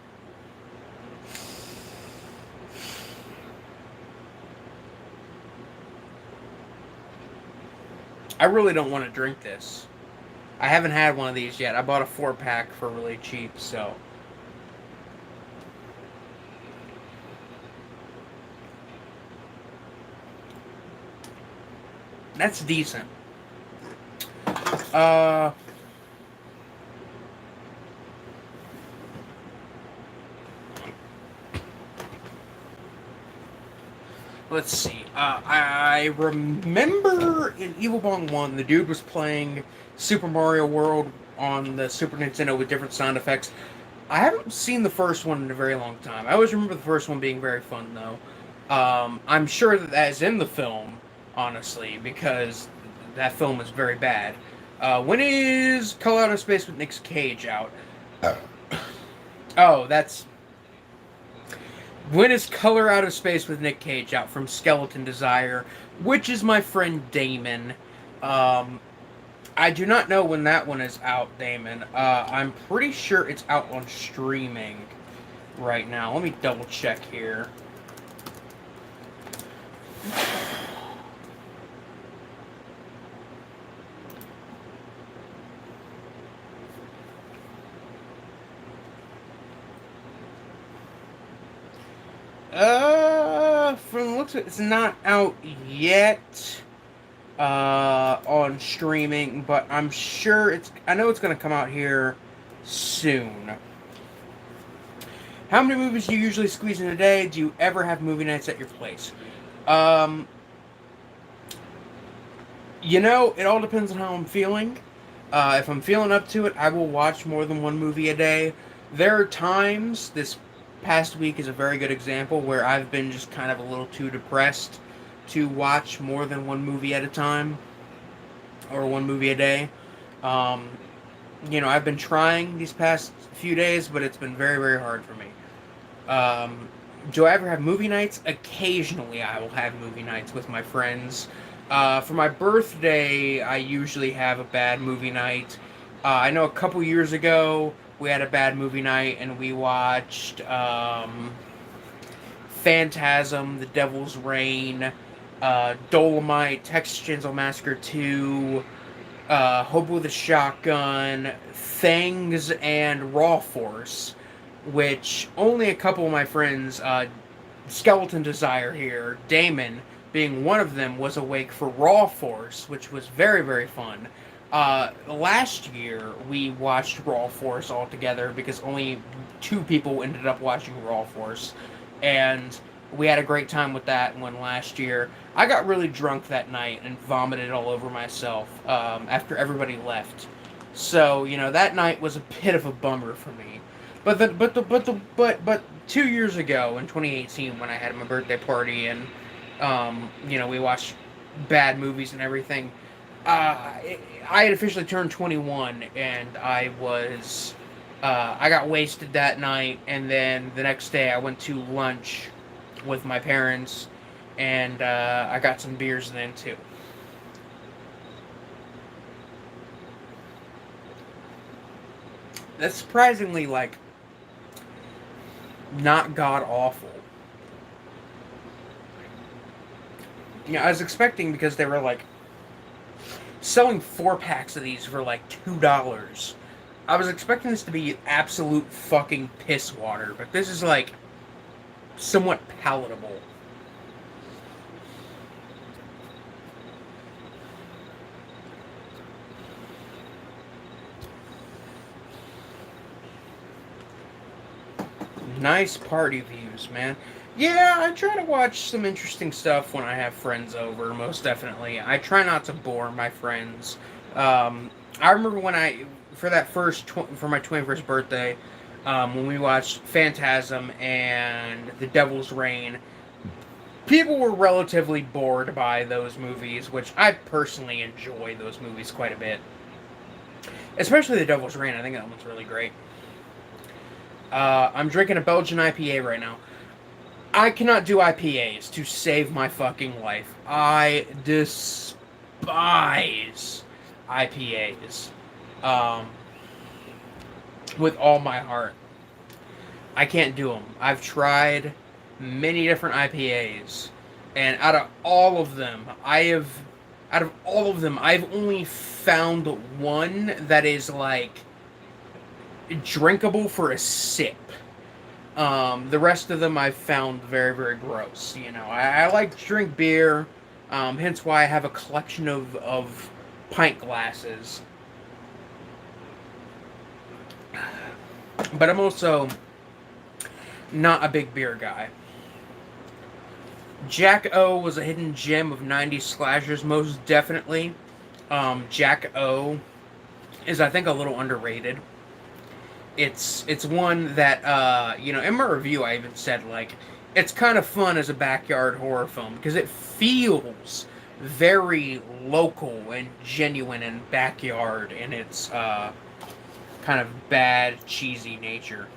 I really don't want to drink this. I haven't had one of these yet. I bought a 4-pack for really cheap, so. That's decent. Uh, let's see. I remember in Evil Bong 1, the dude was playing Super Mario World on the Super Nintendo with different sound effects. I haven't seen the first one in a very long time. I always remember the first one being very fun, though. I'm sure that is in the film, honestly, because that film is very bad. When is Color Out of Space with Nick Cage out? Oh, that's when is Color Out of Space with Nick Cage out from Skeleton Desire, which is my friend Damon. Um, I do not know when that one is out, Damon. I'm pretty sure it's out on streaming right now. Let me double check here. From the looks of it, it's not out yet on streaming, but I'm sure I know it's going to come out here soon. How many movies do you usually squeeze in a day? Do you ever have movie nights at your place? Um, it all depends on how I'm feeling. If I'm feeling up to it, I will watch more than one movie a day. There are times, this past week is a very good example, where I've been just kind of a little too depressed to watch more than one movie at a time, or one movie a day. Um, I've been trying these past few days, but it's been very, very hard for me. Um, do I ever have movie nights? Occasionally, I will have movie nights with my friends. For my birthday, I usually have a bad movie night. I know a couple years ago, we had a bad movie night, and we watched Phantasm, The Devil's Reign, Dolomite, Texas Chainsaw Massacre 2, Hobo with a Shotgun, Things, and Raw Force, which only a couple of my friends, Skeleton Desire here, Damon being one of them, was awake for Raw Force, which was very, very fun. Last year, we watched Raw Force all together because only 2 people ended up watching Raw Force, and we had a great time with that one last year. I got really drunk that night and vomited all over myself after everybody left. So that night was a bit of a bummer for me. But 2 years ago in 2018 when I had my birthday party and we watched bad movies and everything. I had officially turned 21 and I got wasted that night, and then the next day I went to lunch with my parents, and I got some beers then too. That's surprisingly not god awful. I was expecting, because they were selling 4-packs of these for $2. I was expecting this to be absolute fucking piss water, but this is somewhat palatable. Nice party views, man. Yeah, I try to watch some interesting stuff when I have friends over, most definitely. I try not to bore my friends. I remember for for my 21st birthday, when we watched Phantasm and The Devil's Reign, people were relatively bored by those movies, which I personally enjoy those movies quite a bit. Especially The Devil's Reign, I think that one's really great. I'm drinking a Belgian IPA right now. I cannot do IPAs to save my fucking life. I despise IPAs. With all my heart. I can't do them. I've tried many different IPAs, and out of all of them, I have out of all of them, I've only found one that is like drinkable for a sip. The rest of them I've found very, very gross. I like to drink beer, hence why I have a collection of pint glasses. But I'm also not a big beer guy. Jack O was a hidden gem of 90s slashers, most definitely. Jack O is, I think, a little underrated. It's one that, in my review I even said, like, it's kind of fun as a backyard horror film because it feels very local and genuine and backyard in its kind of bad, cheesy nature.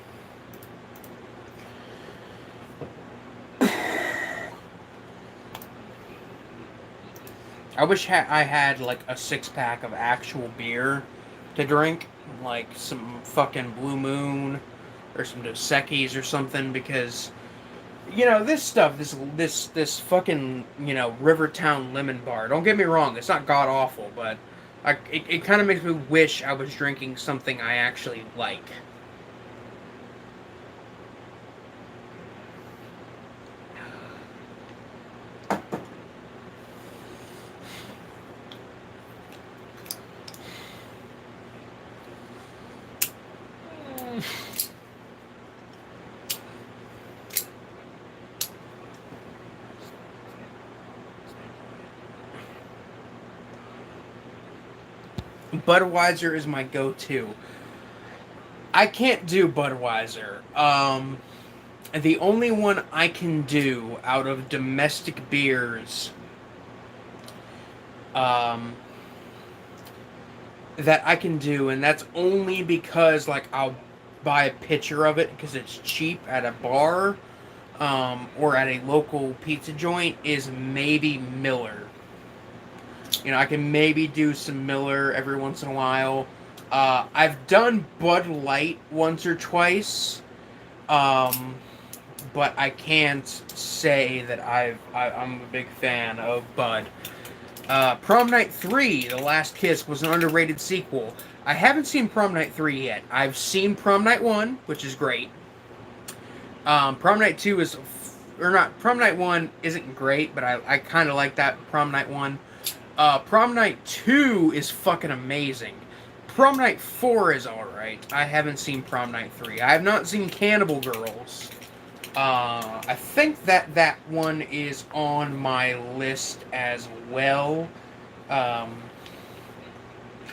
I wish I had like a 6-pack of actual beer to drink, like some fucking Blue Moon or some Dos Equis or something, because this stuff, this fucking Rivertown Lemon Bar. Don't get me wrong, it's not god awful, but it kind of makes me wish I was drinking something I actually like. Budweiser is my go-to. I can't do Budweiser. The only one I can do out of domestic beers that I can do, and that's only because like I'll buy a pitcher of it because it's cheap at a bar or at a local pizza joint, is maybe Miller. I can maybe do some Miller every once in a while. I've done Bud Light once or twice, but I can't say that I'm a big fan of Bud. Prom Night 3, The Last Kiss, was an underrated sequel. I haven't seen Prom Night 3 yet. I've seen Prom Night 1, which is great. Prom Night 2 is... Or not, Prom Night 1 isn't great, but I kind of like that Prom Night 1. Prom Night 2 is fucking amazing. Prom Night 4 is alright. I haven't seen Prom Night 3. I have not seen Cannibal Girls. I think that one is on my list as well. I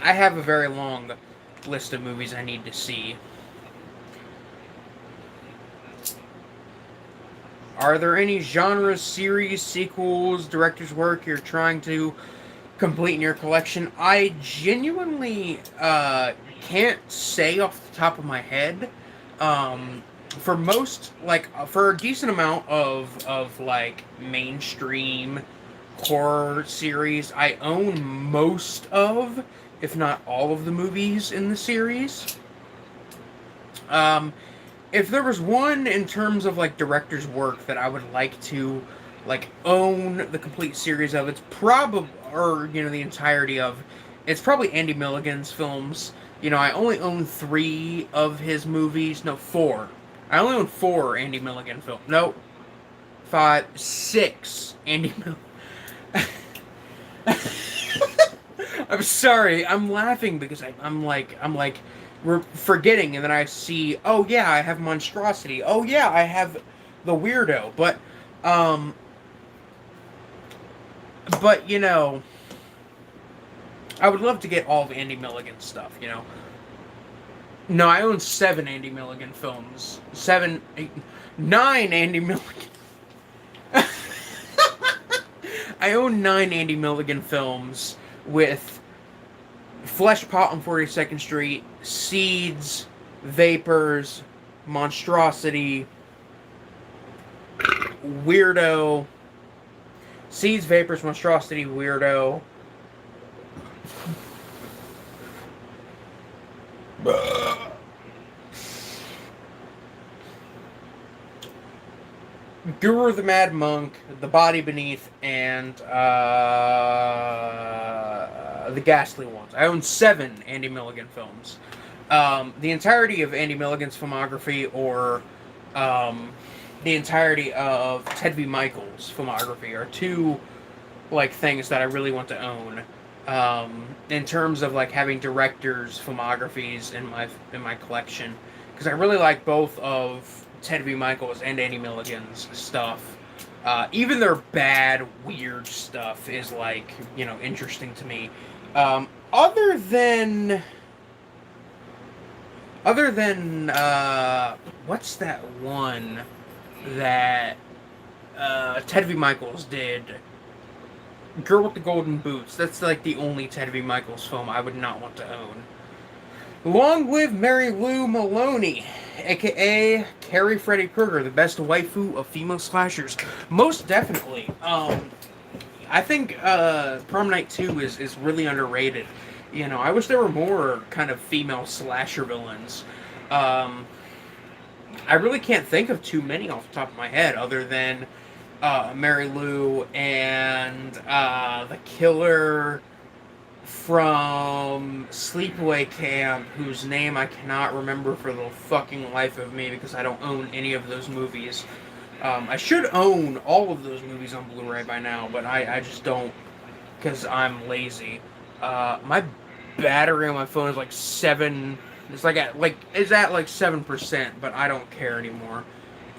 have a very long list of movies I need to see. Are there any genres, series, sequels, director's work you're trying to complete in your collection? I genuinely can't say off the top of my head. For most, like, for a decent amount of like mainstream horror series, I own most of, if not all of the movies in the series. If there was one in terms of like director's work that I would like to like own the complete series of, it's probably, or the entirety of, it's probably Andy Milligan's films. I only own 3 of his movies. No, 4. I only own 4 Andy Milligan films. No, 5, 6 Andy Milligan. I'm sorry. I'm laughing because I'm like we're forgetting, and then I see, oh yeah, I have Monstrosity. Oh yeah, I have The Weirdo. But I would love to get all of Andy Milligan's stuff. No, I own 7 Andy Milligan films. 7, 8, 9 Andy Milligan. I own 9 Andy Milligan films with Flesh Pot on 42nd Street, Seeds, Vapors, Monstrosity, Weirdo, Seeds, Vapors, Monstrosity, Weirdo. Guru the Mad Monk, The Body Beneath, and The Ghastly Ones. I own 7 Andy Milligan films. The entirety of Andy Milligan's filmography, or um, the entirety of Ted V. Michael's filmography, are two like things that I really want to own. In terms of like having directors' filmographies in my collection, because I really like both of Ted V. Michael's and Andy Milligan's stuff. Even their bad, weird stuff is like interesting to me. Other than what's that one that Ted V. Michaels did? Girl with the Golden Boots. That's like the only Ted V. Michaels film I would not want to own. Long live Mary Lou Maloney, aka Carrie Freddy Krueger, the best waifu of female slashers. Most definitely. I think Prom Night 2 is really underrated. I wish there were more kind of female slasher villains. I really can't think of too many off the top of my head, other than Mary Lou and the killer from Sleepaway Camp, whose name I cannot remember for the fucking life of me because I don't own any of those movies. I should own all of those movies on Blu-ray by now, but I just don't because I'm lazy. My battery on my phone is like 7. It's at like 7%, but I don't care anymore.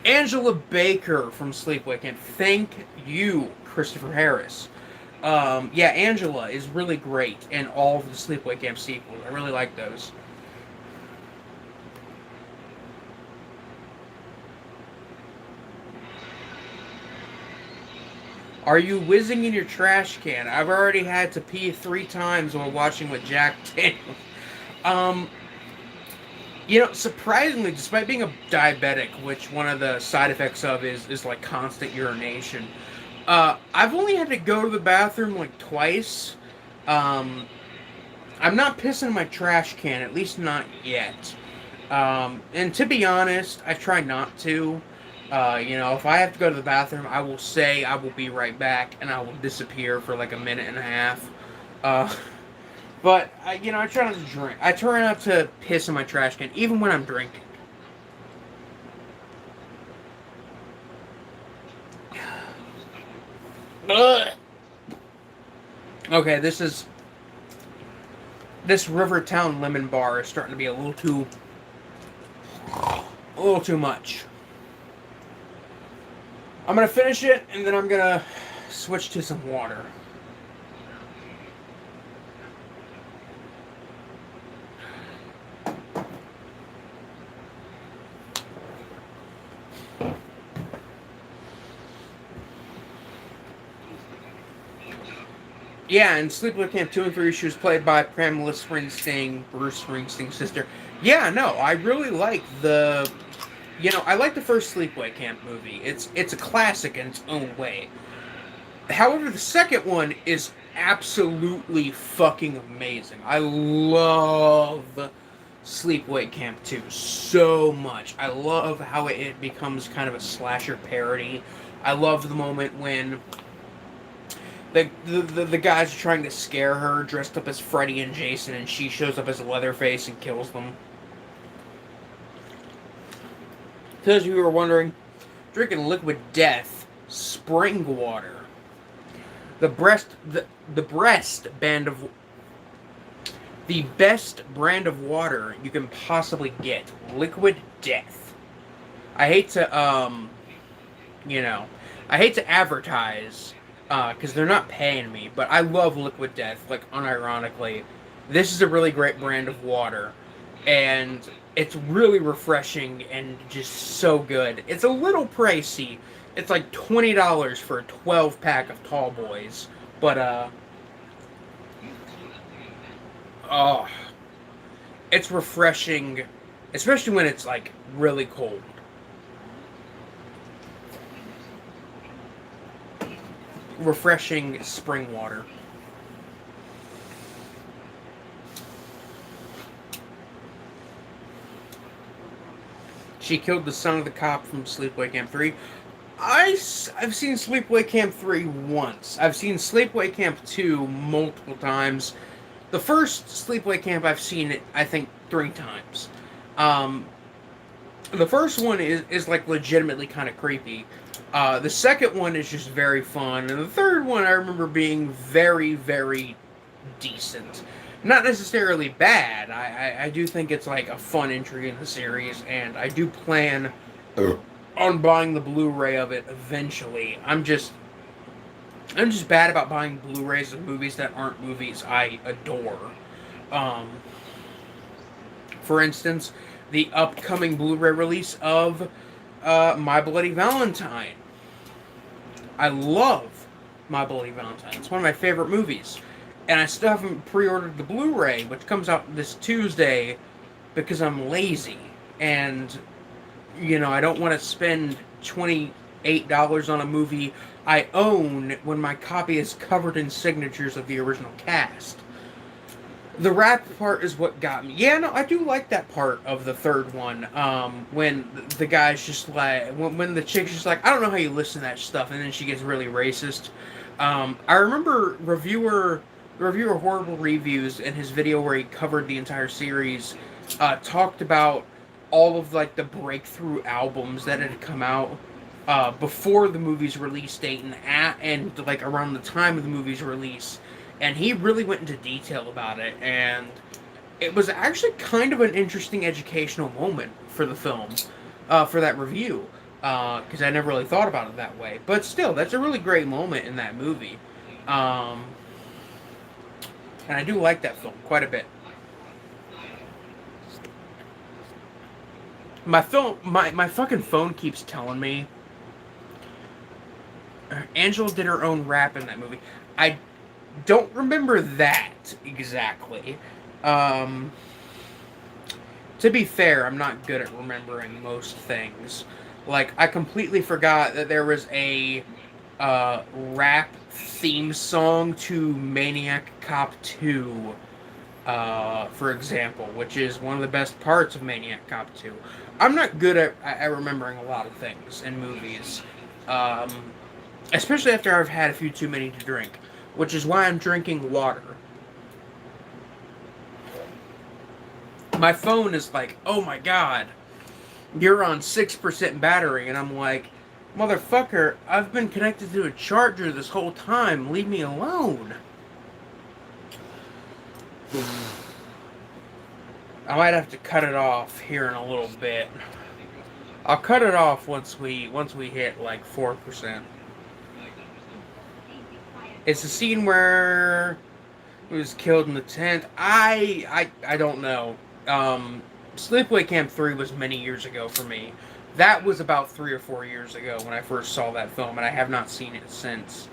Angela Baker from Sleepaway Camp. Thank you, Christopher Harris. Yeah, Angela is really great in all of the Sleepaway Camp sequels. I really like those. Are you whizzing in your trash can? I've already had to pee 3 times while watching with Jack Daniels. Um, surprisingly, despite being a diabetic, which one of the side effects of is like constant urination, I've only had to go to the bathroom like twice. Um, I'm not pissing in my trash can, at least not yet. And to be honest, I try not to. If I have to go to the bathroom, I will say I will be right back, and I will disappear for like a minute and a half. Uh, but I try not to drink. I try not to piss in my trash can, even when I'm drinking. Okay, this Rivertown Lemon Bar is starting to be a little too much. I'm gonna finish it, and then I'm gonna switch to some water. Yeah, in Sleepaway Camp 2 and 3, she was played by Pamela Springsteen, Bruce Springsteen's sister. Yeah, no, I really like I like the first Sleepaway Camp movie. It's a classic in its own way. However, the second one is absolutely fucking amazing. I love Sleepaway Camp 2 so much. I love how it becomes kind of a slasher parody. I love the moment when the guys are trying to scare her, dressed up as Freddy and Jason, and she shows up as Leatherface and kills them. For those of you who are wondering, drinking liquid death, spring water. The best brand of water you can possibly get. Liquid death. I hate to advertise because they're not paying me, but I love Liquid Death, like unironically. This is a really great brand of water, and it's really refreshing and just so good. It's a little pricey. It's like $20 for a 12-pack of Tall Boys, but it's refreshing, especially when it's like really cold. Refreshing spring water. She killed the son of the cop from Sleepaway Camp 3. I've seen Sleepaway Camp 3 once. I've seen Sleepaway Camp 2 multiple times. The first Sleepaway Camp I've seen it, I think, 3 times. Um, the first one is like legitimately kind of creepy. The second one is just very fun, and the third one I remember being very, very decent. Not necessarily bad. I do think it's like a fun entry in the series, and I do plan on buying the Blu-ray of it eventually. I'm just bad about buying Blu-rays of movies that aren't movies I adore. Um, for instance, the upcoming Blu-ray release of My Bloody Valentine. I love My Bloody Valentine. It's one of my favorite movies. And I still haven't pre-ordered the Blu-ray, which comes out this Tuesday, because I'm lazy. And, I don't want to spend $28 on a movie I own when my copy is covered in signatures of the original cast. The rap part is what got me. Yeah, no, I do like that part of the third one. When the guy's just like, when the chick's just like, I don't know how you listen to that stuff, and then she gets really racist. I remember reviewer Horrible Reviews in his video where he covered the entire series, talked about all of like the breakthrough albums that had come out before the movie's release date and like around the time of the movie's release. And he really went into detail about it, and it was actually kind of an interesting educational moment for the film, for that review, because I never really thought about it that way. But still, that's a really great moment in that movie, and I do like that film quite a bit. My fucking phone keeps telling me Angela did her own rap in that movie. I don't remember that exactly. Um, to be fair, I'm not good at remembering most things. Like, I completely forgot that there was a rap theme song to Maniac Cop 2, for example, which is one of the best parts of Maniac Cop 2. I'm not good at remembering a lot of things in movies, um, especially after I've had a few too many to drink, which is why I'm drinking water. My phone is like, oh my god, you're on 6% battery, and I'm like, motherfucker, I've been connected to a charger this whole time, leave me alone. I might have to cut it off here in a little bit. I'll cut it off once we hit like 4%. It's the scene where he was killed in the tent. I don't know. Sleepaway Camp 3 was many years ago for me. That was about 3 or 4 years ago when I first saw that film, and I have not seen it since.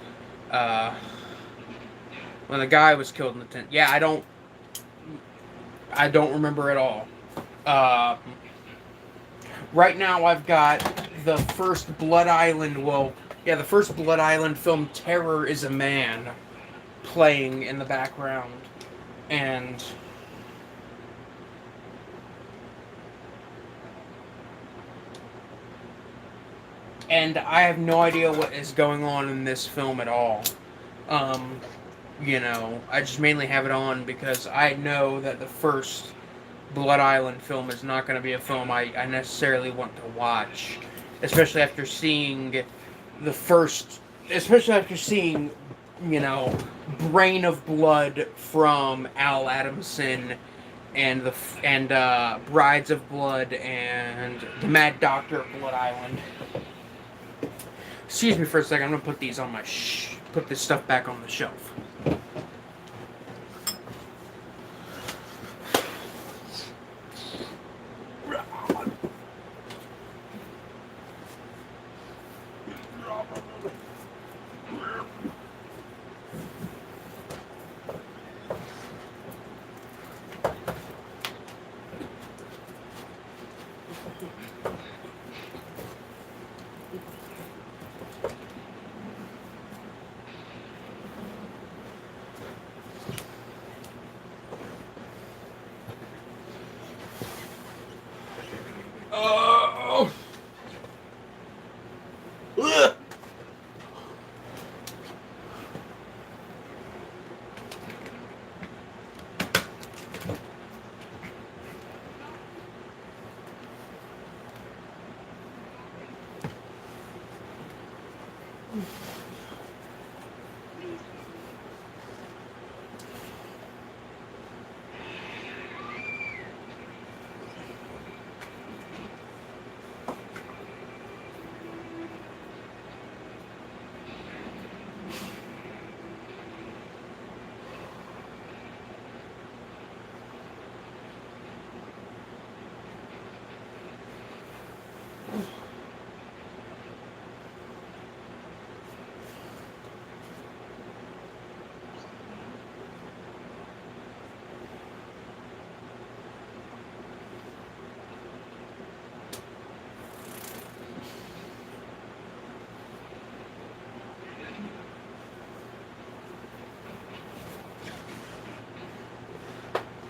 When the guy was killed in the tent. Yeah, I don't remember at all. Right now I've got the first Blood Island, the first Blood Island film, Terror is a Man, playing in the background. And I have no idea what is going on in this film at all. I just mainly have it on because I know that the first Blood Island film is not going to be a film I necessarily want to watch, especially after seeing Brain of Blood from Al Adamson, and Brides of Blood, and The Mad Doctor of Blood Island. Excuse me for a second. I'm gonna put these on put this stuff back on the shelf.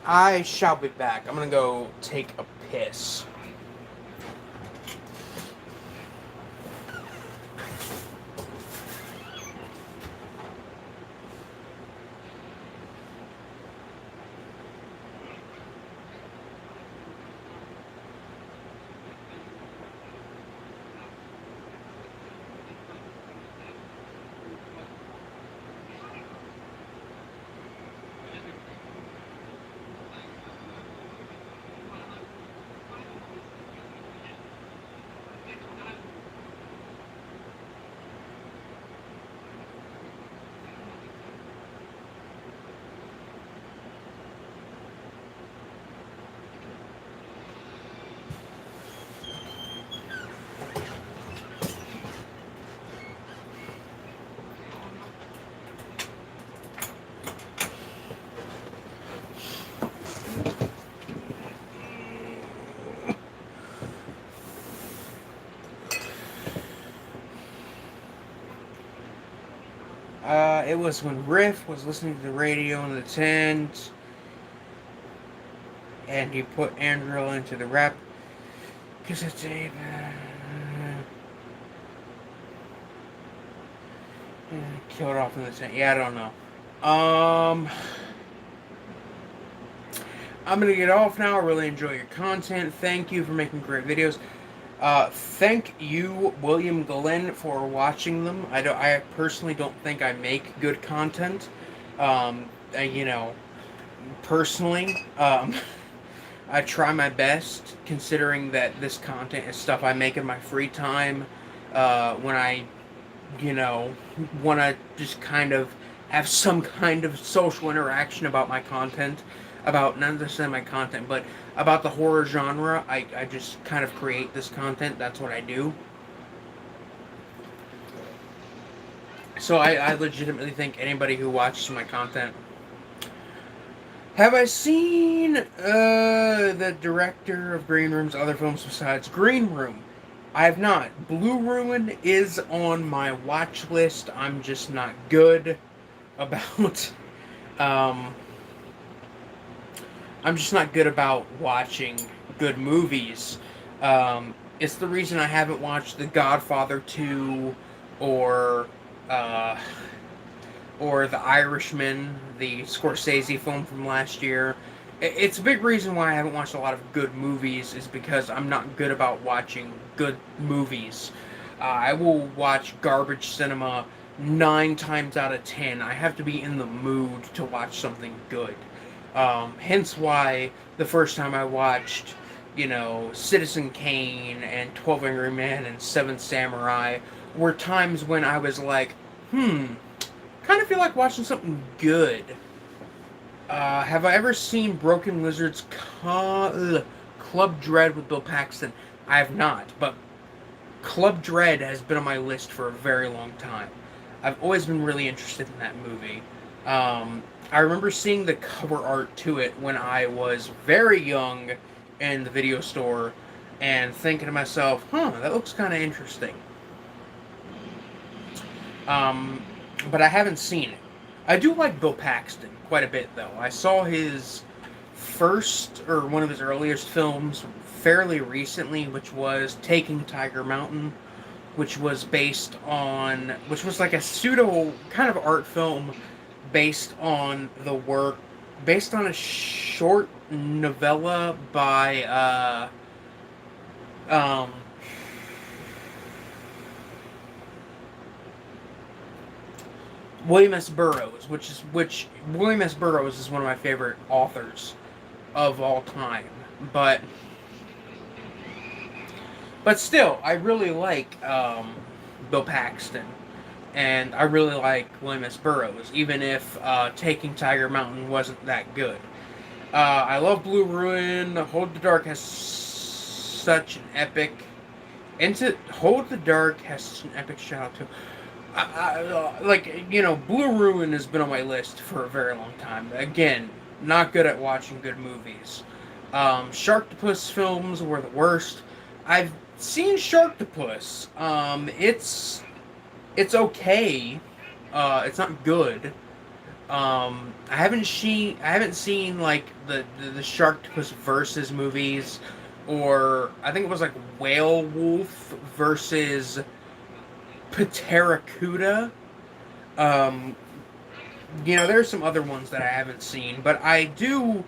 I shall be back. I'm gonna go take a piss. It was when Riff was listening to the radio in the tent, and he put Andrew into the rap. Cause it's a killed off in the tent. Yeah, I don't know. I'm gonna get off now. I really enjoy your content. Thank you for making great videos. Thank you, William Glenn, for watching them. I personally don't think I make good content. You know, personally, I try my best, considering that this content is stuff I make in my free time. When I, you know, want to just kind of have some kind of social interaction about my content, about not necessarily my content, but about the horror genre. I just kind of create this content. That's what I do. So I legitimately think anybody who watches my content. Have I seen the director of Green Room's other films besides Green Room? I have not. Blue Ruin is on my watch list. I'm just not good about um, I'm just not good about watching good movies. It's the reason I haven't watched The Godfather 2 or uh, or The Irishman, the Scorsese film from last year. It's a big reason why I haven't watched a lot of good movies, is because I'm not good about watching good movies. I will watch garbage cinema 9 times out of 10. I have to be in the mood to watch something good. Hence why the first time I watched, you know, Citizen Kane and 12 Angry Men and Seven Samurai were times when I was like, kind of feel like watching something good. Have I ever seen Broken Lizard's Club Dread with Bill Paxton? I have not, but Club Dread has been on my list for a very long time. I've always been really interested in that movie. I remember seeing the cover art to it when I was very young in the video store and thinking to myself, that looks kind of interesting. But I haven't seen it. I do like Bill Paxton quite a bit, though. I saw his first, or one of his earliest films fairly recently, which was Taking Tiger Mountain, which was which was like a pseudo kind of art film based on a short novella by, William S. Burroughs, which William S. Burroughs is one of my favorite authors of all time. But still, I really like Bill Paxton, and I really like William S. Burroughs, even if Taking Tiger Mountain wasn't that good. I love Blue Ruin. Hold the Dark has such an epic. Hold the Dark has such an epic shout out to. Blue Ruin has been on my list for a very long time. Again, not good at watching good movies. Sharktopus films were the worst. I've seen Sharktopus. It's okay. It's not good. I haven't seen like the Sharktopus versus movies, or I think it was like Whale Wolf versus Pteracuda. Um, there's some other ones that I haven't seen, but I do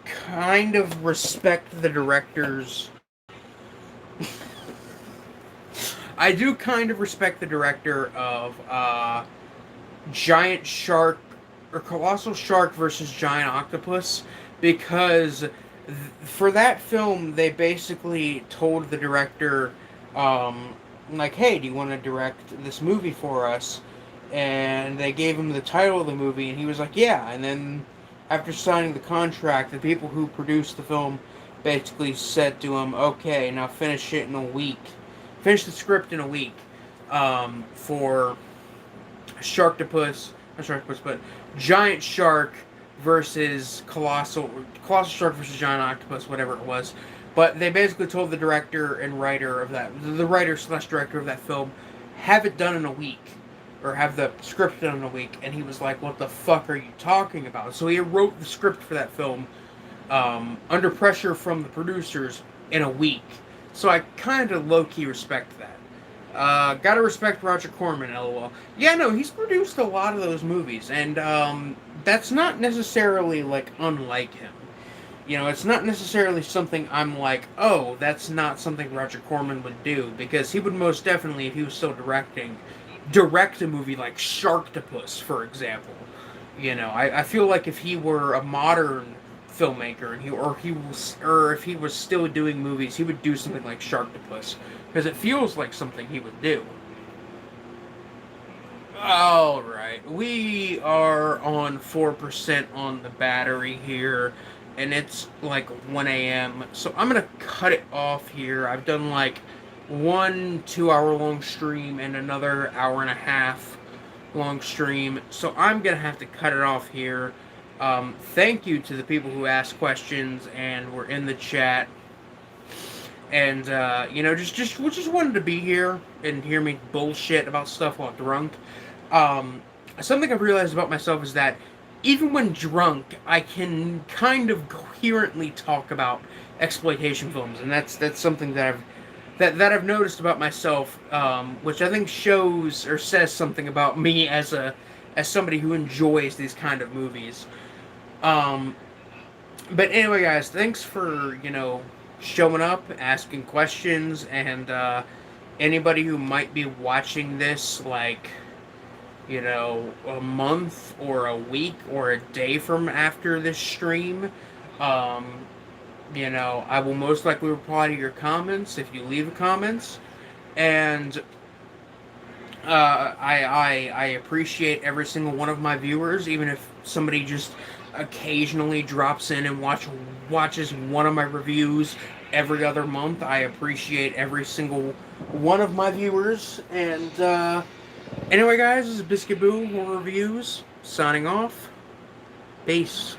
kind of respect the directors. I do kind of respect the director of Giant Shark or Colossal Shark versus Giant Octopus, because for that film they basically told the director, like, hey, do you want to direct this movie for us? And they gave him the title of the movie, and he was like, yeah. And then after signing the contract, the people who produced the film basically said to him, okay, now finish it in a week. Finish the script in a week, for Sharktopus, not Sharktopus, but Giant Shark versus Colossal Shark versus Giant Octopus, whatever it was. But they basically told the director and writer of the writer slash director of that film, have it done in a week, or have the script done in a week. And he was like, what the fuck are you talking about? So he wrote the script for that film, under pressure from the producers, in a week. So I kind of low-key respect that. Gotta respect Roger Corman, lol. Yeah, no, he's produced a lot of those movies, and that's not necessarily, like, unlike him. It's not necessarily something I'm like, oh, that's not something Roger Corman would do, because he would most definitely, if he was still directing, direct a movie like Sharktopus, for example. I feel like if he were a modern filmmaker, and if he was still doing movies, he would do something like Sharktopus, because it feels like something he would do. All right, we are on 4% on the battery here, and it's like 1 a.m. So I'm gonna cut it off here. I've done like 1 2-hour long stream and another hour and a half long stream, so I'm gonna have to cut it off here. Thank you to the people who asked questions and were in the chat, and just wanted to be here and hear me bullshit about stuff while drunk. Something I've realized about myself is that even when drunk, I can kind of coherently talk about exploitation films, and that's something that I've noticed about myself, which I think shows or says something about me as somebody who enjoys these kind of movies. But anyway, guys, thanks for showing up, asking questions, and anybody who might be watching this like a month or a week or a day from after this stream, I will most likely reply to your comments if you leave comments, and I appreciate every single one of my viewers, even if somebody just occasionally drops in and watches one of my reviews every other month. I appreciate every single one of my viewers, and anyway, guys, this is Biscuit Boo Horror Reviews, signing off. Peace.